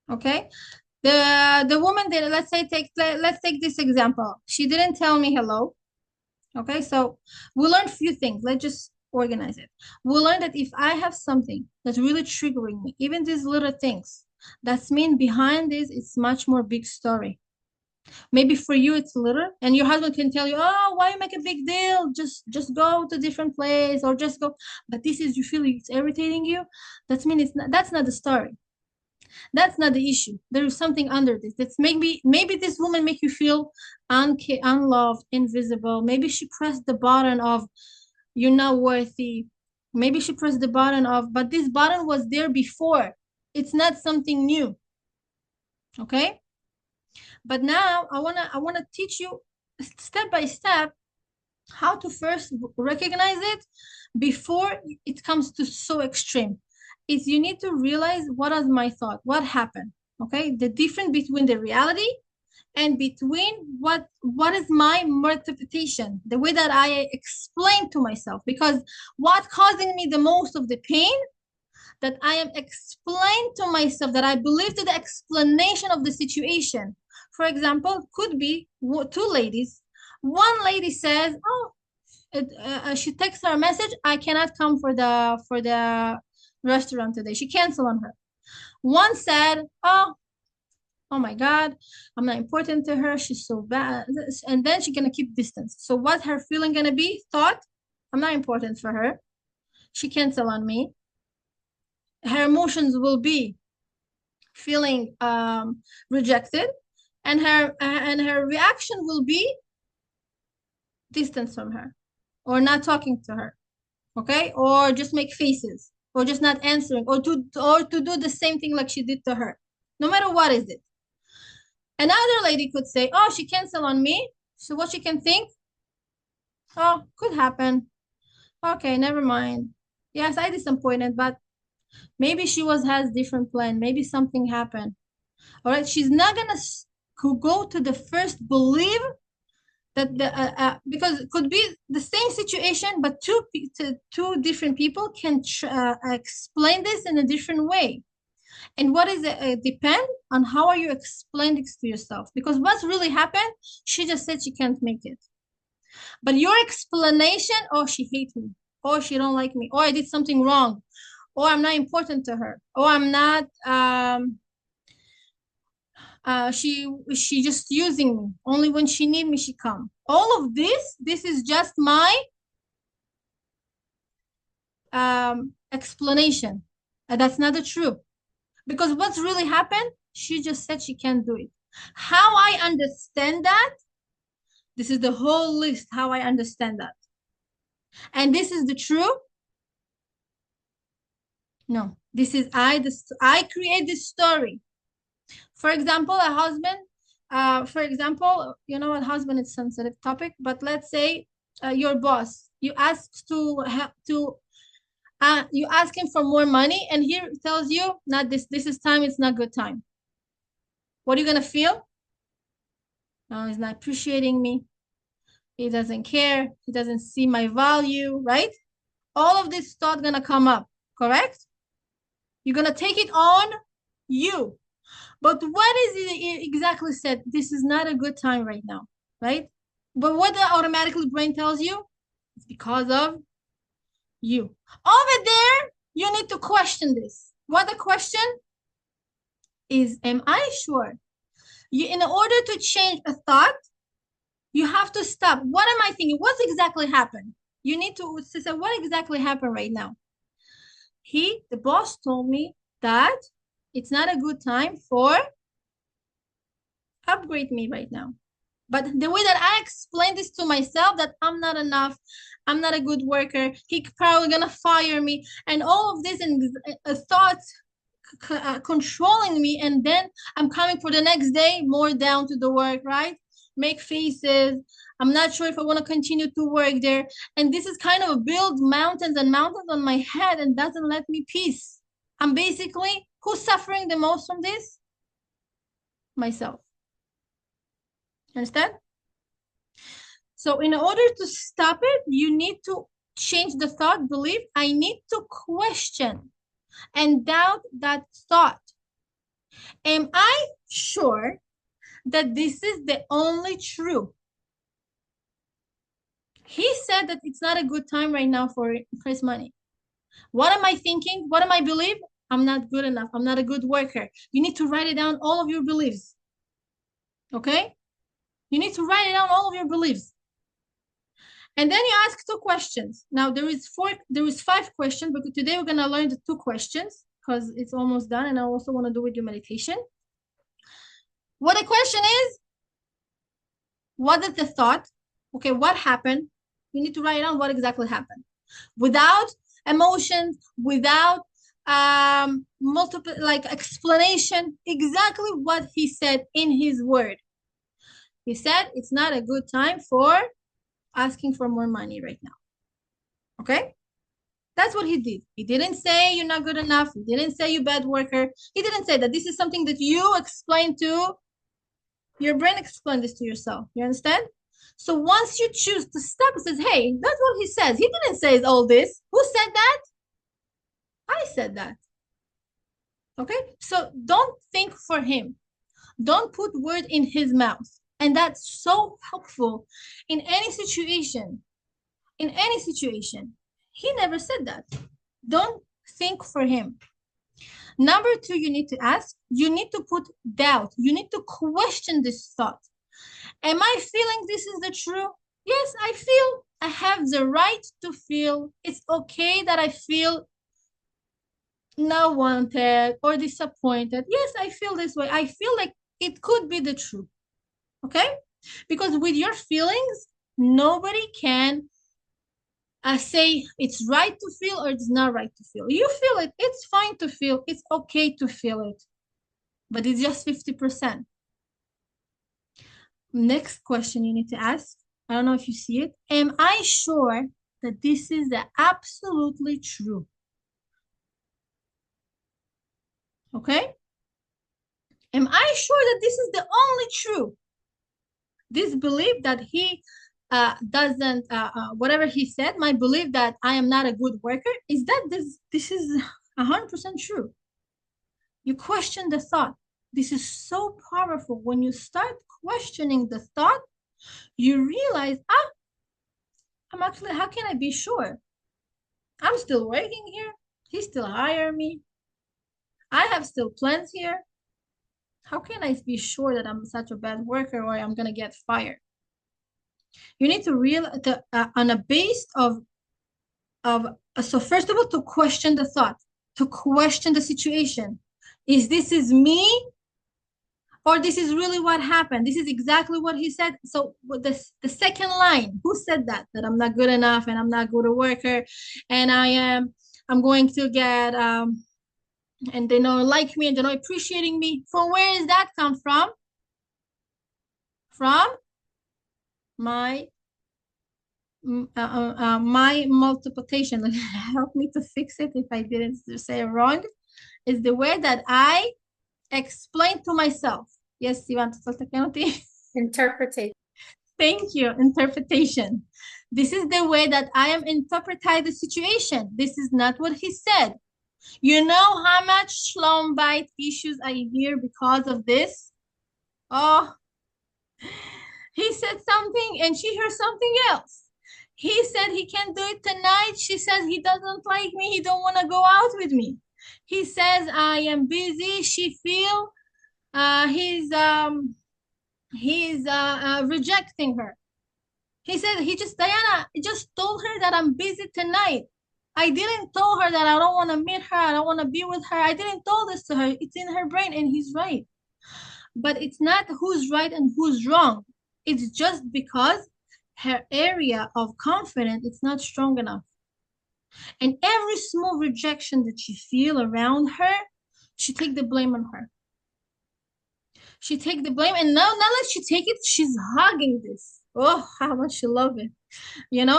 Okay. The woman did, let's take this example. She didn't tell me hello. Okay, so we learned a few things. Let's just organize it. We learned that if I have something that's really triggering me, even these little things, that's mean behind this, it's much more big story. Maybe for you it's little, and your husband can tell you, oh, why you make a big deal? Just go to a different place or just go. But this is, you feel it's irritating you. That's not the story. That's not the issue. There is something under this. That's maybe this woman make you feel unloved, invisible. Maybe she pressed the button of you're not worthy. Maybe she pressed the button of, but this button was there before. It's not something new. Okay? But now I wanna teach you step by step how to first recognize it before it comes to so extreme. Is you need to realize what is my thought, what happened, okay? The difference between the reality and between what is my interpretation, the way that I explain to myself. Because what causing me the most of the pain, that I am explained to myself, that I believe to the explanation of the situation. For example, could be two ladies. One lady says, oh, she texts her a message, I cannot come for the restaurant today. She canceled on her. One said, oh my God, I'm not important to her. She's so bad. And then she's gonna keep distance. So what her feeling gonna be? Thought, I'm not important for her. She canceled on me. Her emotions will be feeling rejected, and her reaction will be distance from her, or not talking to her, okay, or just make faces, or just not answering, or to do the same thing like she did to her. No matter what is it. Another lady could say, oh, she canceled on me. So what she can think? Oh, could happen. Okay, never mind. Yes, I disappointed, but maybe she has different plan. Maybe something happened. All right, she's not gonna go to the first believe that because it could be the same situation, but two different people can explain this in a different way. And what is it depend on how are you explaining this to yourself, because what's really happened, she just said she can't make it. But your explanation, oh, she hates me, or she don't like me, or I did something wrong, or I'm not important to her, or I'm not she just using me, only when she need me she come. All of this is just my explanation, and that's not the truth. Because what's really happened, she just said she can't do it. How I understand that, this is the whole list, how I understand that. And this is the truth? No, this is I create this story. For example, a husband, for example, you know what, husband is sensitive topic, but let's say your boss, you ask you ask him for more money, and he tells you, not this is time, it's not good time. What are you gonna feel? No, he's not appreciating me. He doesn't care. He doesn't see my value, right? All of this thought gonna come up, correct? You're gonna take it on you. But what is it exactly said? This is not a good time right now, right? But what the automatically brain tells you? It's because of you. Over there, you need to question this. What the question is, am I sure? In order to change a thought, you have to stop. What am I thinking? What's exactly happened? You need to say, what exactly happened right now? The boss told me that it's not a good time for upgrade me right now. But the way that I explain this to myself, that I'm not enough, I'm not a good worker, he probably gonna fire me, and all of this and thoughts controlling me, and then I'm coming for the next day more down to the work, right? Make faces. I'm not sure if I want to continue to work there. And this is kind of build mountains and mountains on my head and doesn't let me peace. I'm basically, who's suffering the most from this? Myself. Understand? So in order to stop it, you need to change the thought, belief. I need to question and doubt that thought. Am I sure that this is the only true? He said that it's not a good time right now for his money. What am I thinking? What am I believe? I'm not good enough. I'm not a good worker. You need to write it down, all of your beliefs. Okay? You need to write it down, all of your beliefs. And then you ask 2 questions. Now there is 5 questions, but today we're gonna learn the 2 questions because it's almost done, and I also want to do with your meditation. What the question is, what is the thought? Okay, what happened? You need to write down what exactly happened. Without emotions, without multiple explanation, exactly what he said in his word. He said it's not a good time for asking for more money right now. Okay? That's what he did. He didn't say you're not good enough. He didn't say you're a bad worker. He didn't say that. This is something that you explain to your brain, explain this to yourself. You understand? So once you choose to stop, it says, hey, that's what he says. He didn't say all this. Who said that? I said that. Okay? So don't think for him. Don't put word in his mouth. And that's so helpful in any situation. In any situation. He never said that. Don't think for him. Number 2, you need to ask. You need to put doubt. You need to question this thought. Am I feeling this is the true? Yes, I feel. I have the right to feel. It's okay that I feel not wanted or disappointed. Yes, I feel this way. I feel like it could be the truth. Okay? Because with your feelings, nobody can say it's right to feel or it's not right to feel. You feel it. It's fine to feel. It's okay to feel it. But it's just 50%. Next question you need to ask. I don't know if you see it. Am I sure that this is the absolutely true? Okay? Am I sure that this is the only true? This belief that he doesn't, whatever he said, my belief that I am not a good worker, is that this is 100% true. You question the thought. This is so powerful. When you start questioning the thought, you realize, I'm actually, how can I be sure? I'm still working here. He still hire me. I have still plans here. How can I be sure that I'm such a bad worker or I'm gonna get fired? You need to realize on a base of so first of all, to question the thought, to question the situation. Is this is me, or this is really what happened? This is exactly what he said. So the second line, who said that? That I'm not good enough and I'm not good a worker, and I'm going to get and they don't like me and they're not appreciating me. From where is that come from? From my multiplication. Help me to fix it if I didn't say it wrong. Is the way that I explain to myself. Yes, you want to talk to Interpretation. Thank you. Interpretation. This is the way that I am interpreting the situation. This is not what he said. You know how much shalom bite issues I hear because of this? Oh, he said something and she heard something else. He said he can't do it tonight. She says he doesn't like me. He don't want to go out with me. He says I am busy. She feel he's rejecting her. He said Diana just told her that I'm busy tonight. I didn't tell her that I don't want to meet her. I don't want to be with her. I didn't tell this to her. It's in her brain and he's right. But it's not who's right and who's wrong. It's just because her area of confidence is not strong enough. And every small rejection that she feel around her, She take the blame on her. She take the blame, and now not like she take it, she's hugging this. Oh, how much she love it,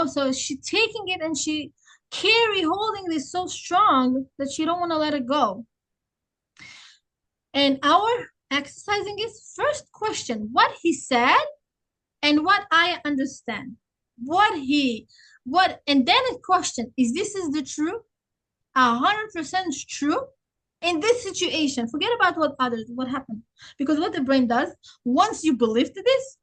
So she taking it and she holding this so strong that she don't want to let it go. And our exercising is first question what he said and what I understand. And then a question, is the truth? 100% true? In this situation, forget about what happened. Because what the brain does, once you believe to this,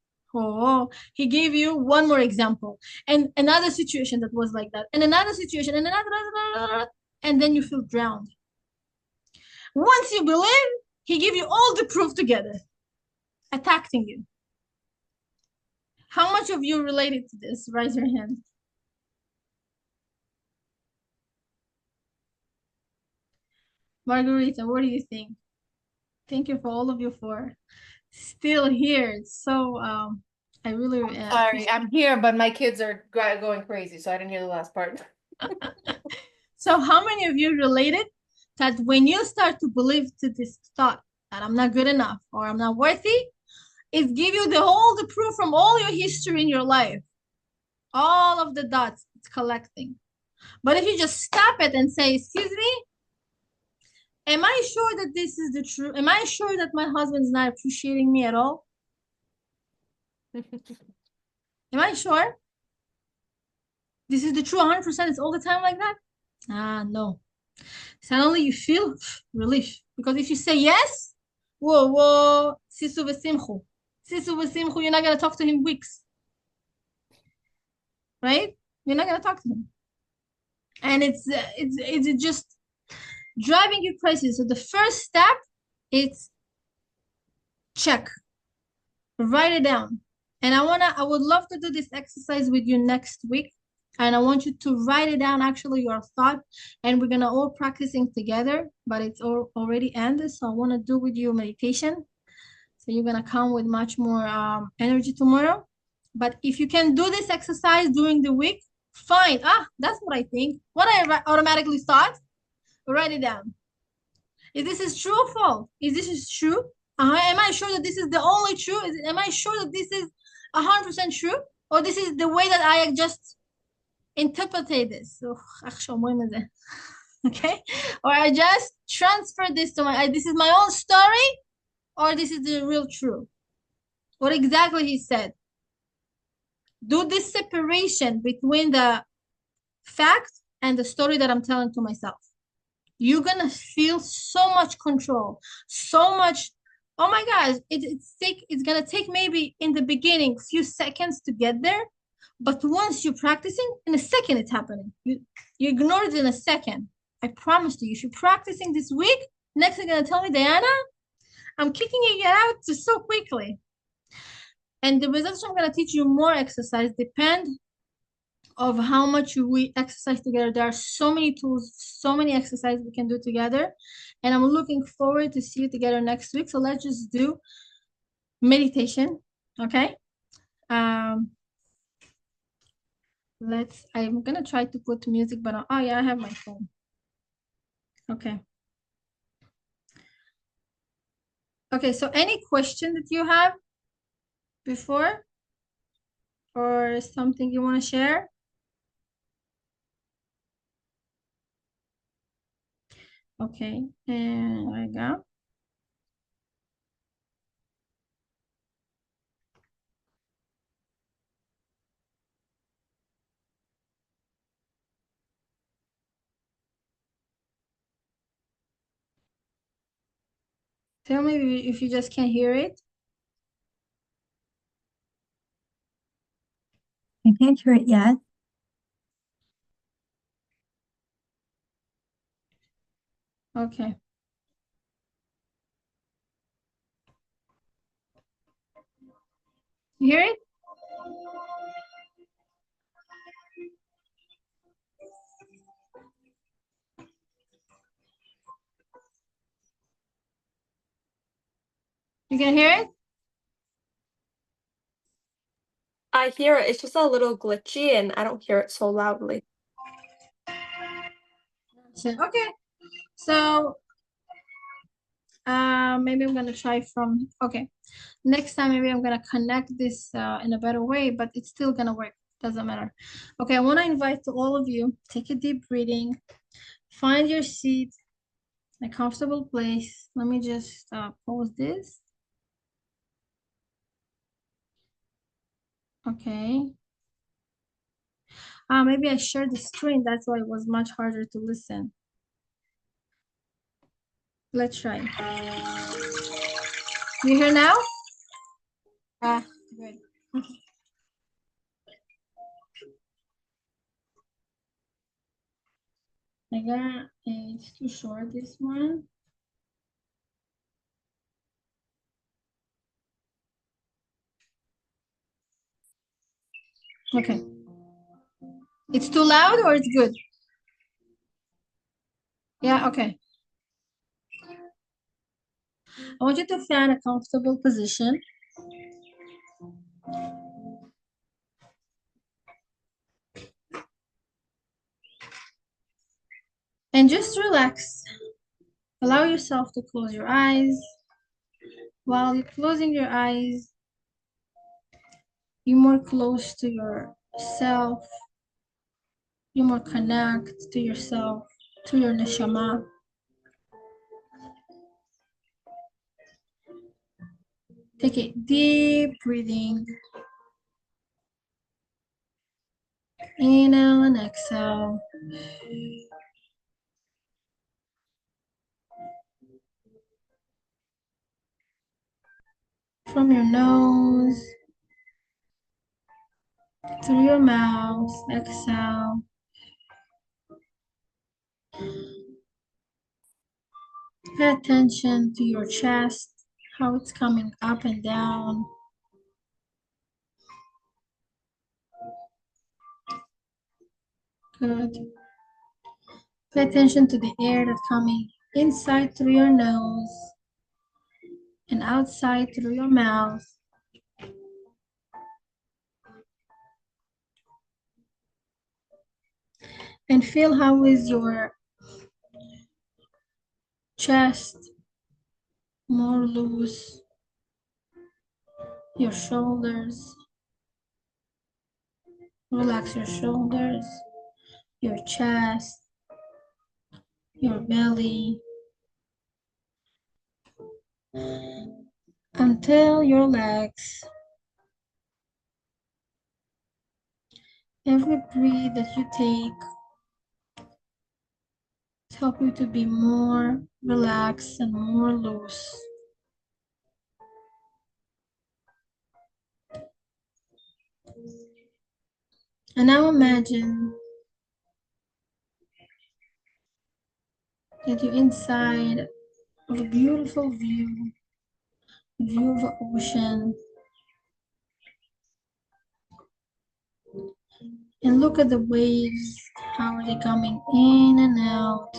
he gave you one more example. And another situation that was like that. And another situation, and another, and then you feel drowned. Once you believe, he give you all the proof together, attacking you. How much of you related to this? Raise your hand. Margarita, what do you think? Thank you for all of you for still here. So I really Sorry, I'm here, but my kids are going crazy, so I didn't hear the last part. So how many of you related that when you start to believe to this thought that I'm not good enough or I'm not worthy, it give you the proof from all your history in your life. All of the dots it's collecting. But if you just stop it and say, excuse me, am I sure that this is the truth? Am I sure that my husband's not appreciating me at all? Am I sure? This is the truth 100%? It's all the time like that? No. Suddenly you feel relief. Because if you say yes, whoa, sisu v'simchu. Sisu v'simchu, you're not going to talk to him weeks. Right? You're not going to talk to him. And it's just driving you crazy. So the first step, it's check. Write it down. And I would love to do this exercise with you next week. And I want you to write it down, actually, your thought. And we're going to all practicing together, but it's already ended. So I want to do with you meditation. So you're going to come with much more energy tomorrow. But if you can do this exercise during the week, fine. That's what I think. What I automatically thought, write it down. Is this true or false? Is this true? Am I sure that this is the only true? Am I sure that this is 100% true? Or this is the way that I just interpreted this? Okay? Or I just transfer this to this is my own story, or this is the real truth? What exactly he said. Do this separation between the fact and the story that I'm telling to myself. You're gonna feel so much control, so much. Oh my gosh, it's gonna take maybe in the beginning few seconds to get there, but once you're practicing, in a second it's happening. You ignore it in a second. I promise you, if you're practicing this week, next you're gonna tell me, Diana, I'm kicking it out so quickly. And the results I'm gonna teach you more exercise depend of how much we exercise together. There are so many tools, so many exercises we can do together. And I'm looking forward to see you together next week. So let's just do meditation, okay? I'm gonna try to put music, but oh yeah, I have my phone. Okay. Okay, so any question that you have before or something you want to share? Okay, and there we go. Tell me if you just can't hear it. I can't hear it yet. Okay. You hear it? You can hear it? I hear it. It's just a little glitchy and I don't hear it so loudly. Okay. So Maybe I'm gonna try from, okay. Next time, maybe I'm gonna connect this in a better way, but it's still gonna work. Doesn't matter. Okay, I wanna invite to all of you, take a deep breathing, find your seat, a comfortable place. Let me just pause this. Okay. Maybe I shared the screen. That's why it was much harder to listen. Let's try. You hear now? Good. I got, it's too short, this one. Okay. It's too loud or it's good? Yeah, okay. I want you to find a comfortable position. And just relax. Allow yourself to close your eyes. While you're closing your eyes, you're more close to yourself. You're more connect to yourself, to your neshama. Take a deep breathing. Inhale and exhale. From your nose, through your mouth, exhale. Pay attention to your chest, how it's coming up and down. Good. Pay attention to the air that's coming inside through your nose and outside through your mouth. And feel how is your chest more loose, your shoulders. Relax your shoulders, your chest, your belly, until your legs. Every breath that you take help you to be more relaxed and more loose. And now imagine that you're inside of a beautiful view of the ocean. And look at the waves, how are they coming in and out.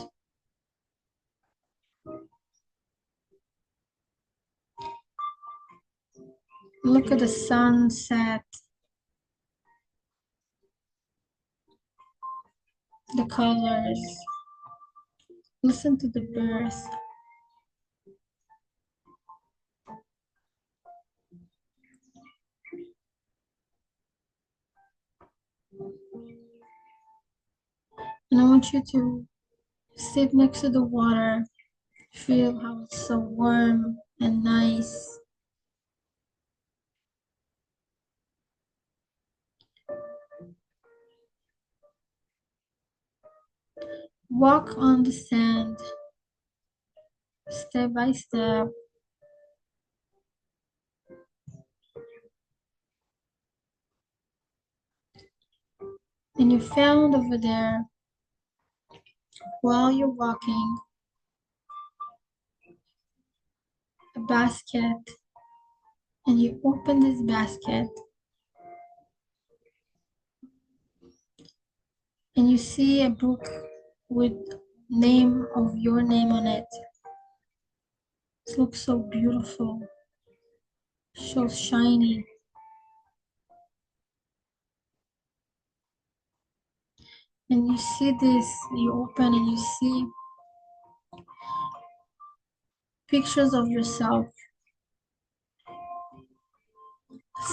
Look at the sunset, the colors. Listen to the birds. And I want you to sit next to the water. Feel how it's so warm and nice. Walk on the sand, step by step. And you found over there, while you're walking, a basket. And you open this basket. And you see a book with name of your name on it. It looks so beautiful, so shiny. And you see this, you open and you see pictures of yourself,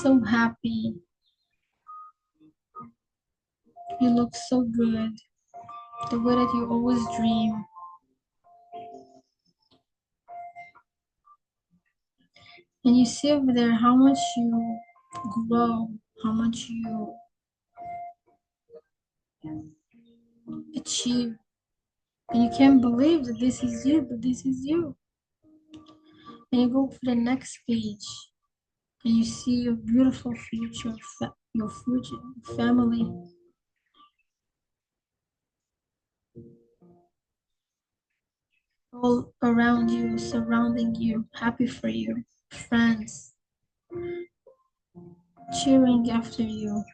so happy. You look so good, the way that you always dream. And you see over there how much you grow, how much you achieve. And you can't believe that this is you, but this is you. And you go for the next page and you see your beautiful future, your future family. All around you, surrounding you, happy for you, friends cheering after you.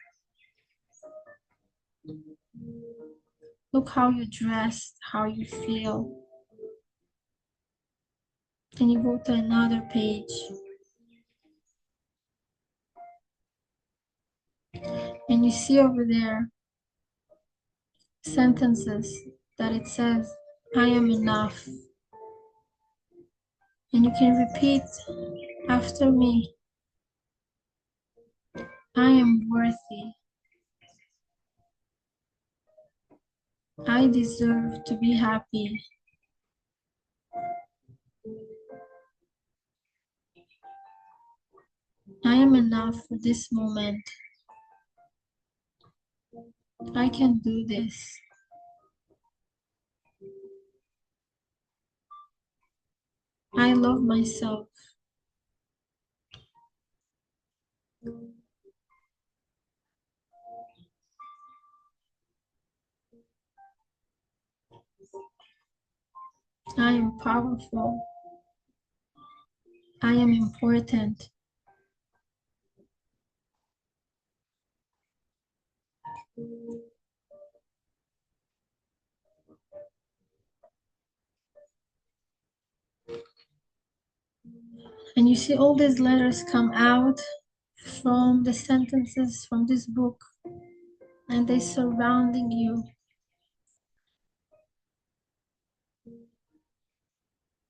Look how you dressed, how you feel. Then you go to another page and you see over there sentences that it says, I am enough. And you can repeat after me, I am worthy. I deserve to be happy. I am enough for this moment. I can do this. I love myself. I am powerful. I am important. And you see all these letters come out from the sentences from this book, and they surrounding you.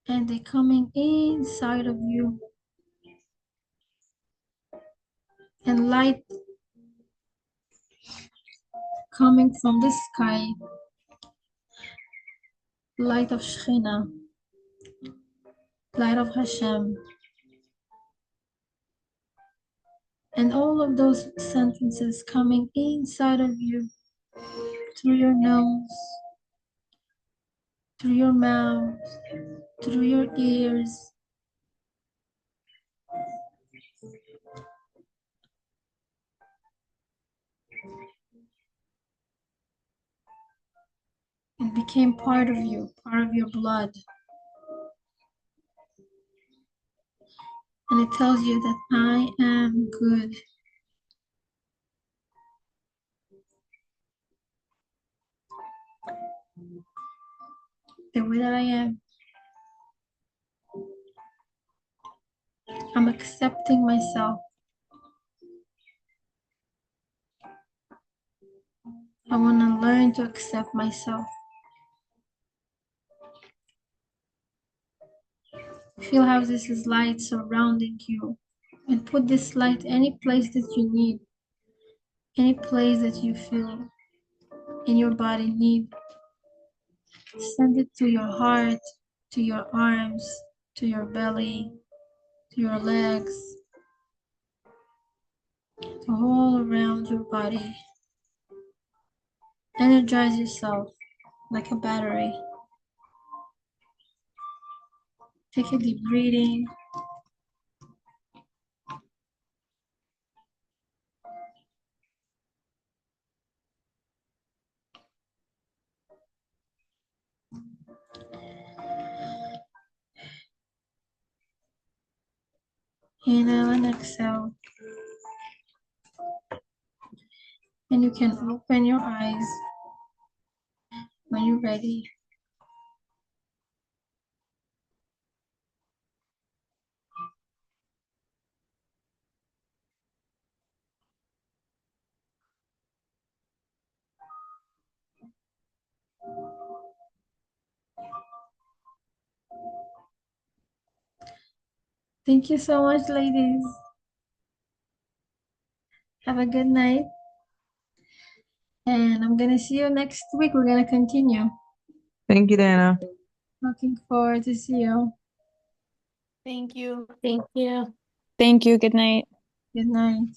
And they coming inside of you. And light coming from the sky, light of Shekhinah, light of Hashem. And all of those sentences coming inside of you, through your nose, through your mouth, through your ears. It became part of you, part of your blood. And it tells you that I am good. The way that I am. I'm accepting myself. I want to learn to accept myself. Feel how this is light surrounding you. And put this light any place that you need. Any place that you feel in your body need. Send it to your heart, to your arms, to your belly, to your legs, to all around your body. Energize yourself like a battery. Take a deep breathing. Inhale and exhale. And you can open your eyes when you're ready. Thank you so much, ladies. Have a good night. And I'm gonna see you next week. We're gonna continue. Thank you, Dana. Looking forward to see you. Thank you. Thank you. Thank you. Good night. Good night.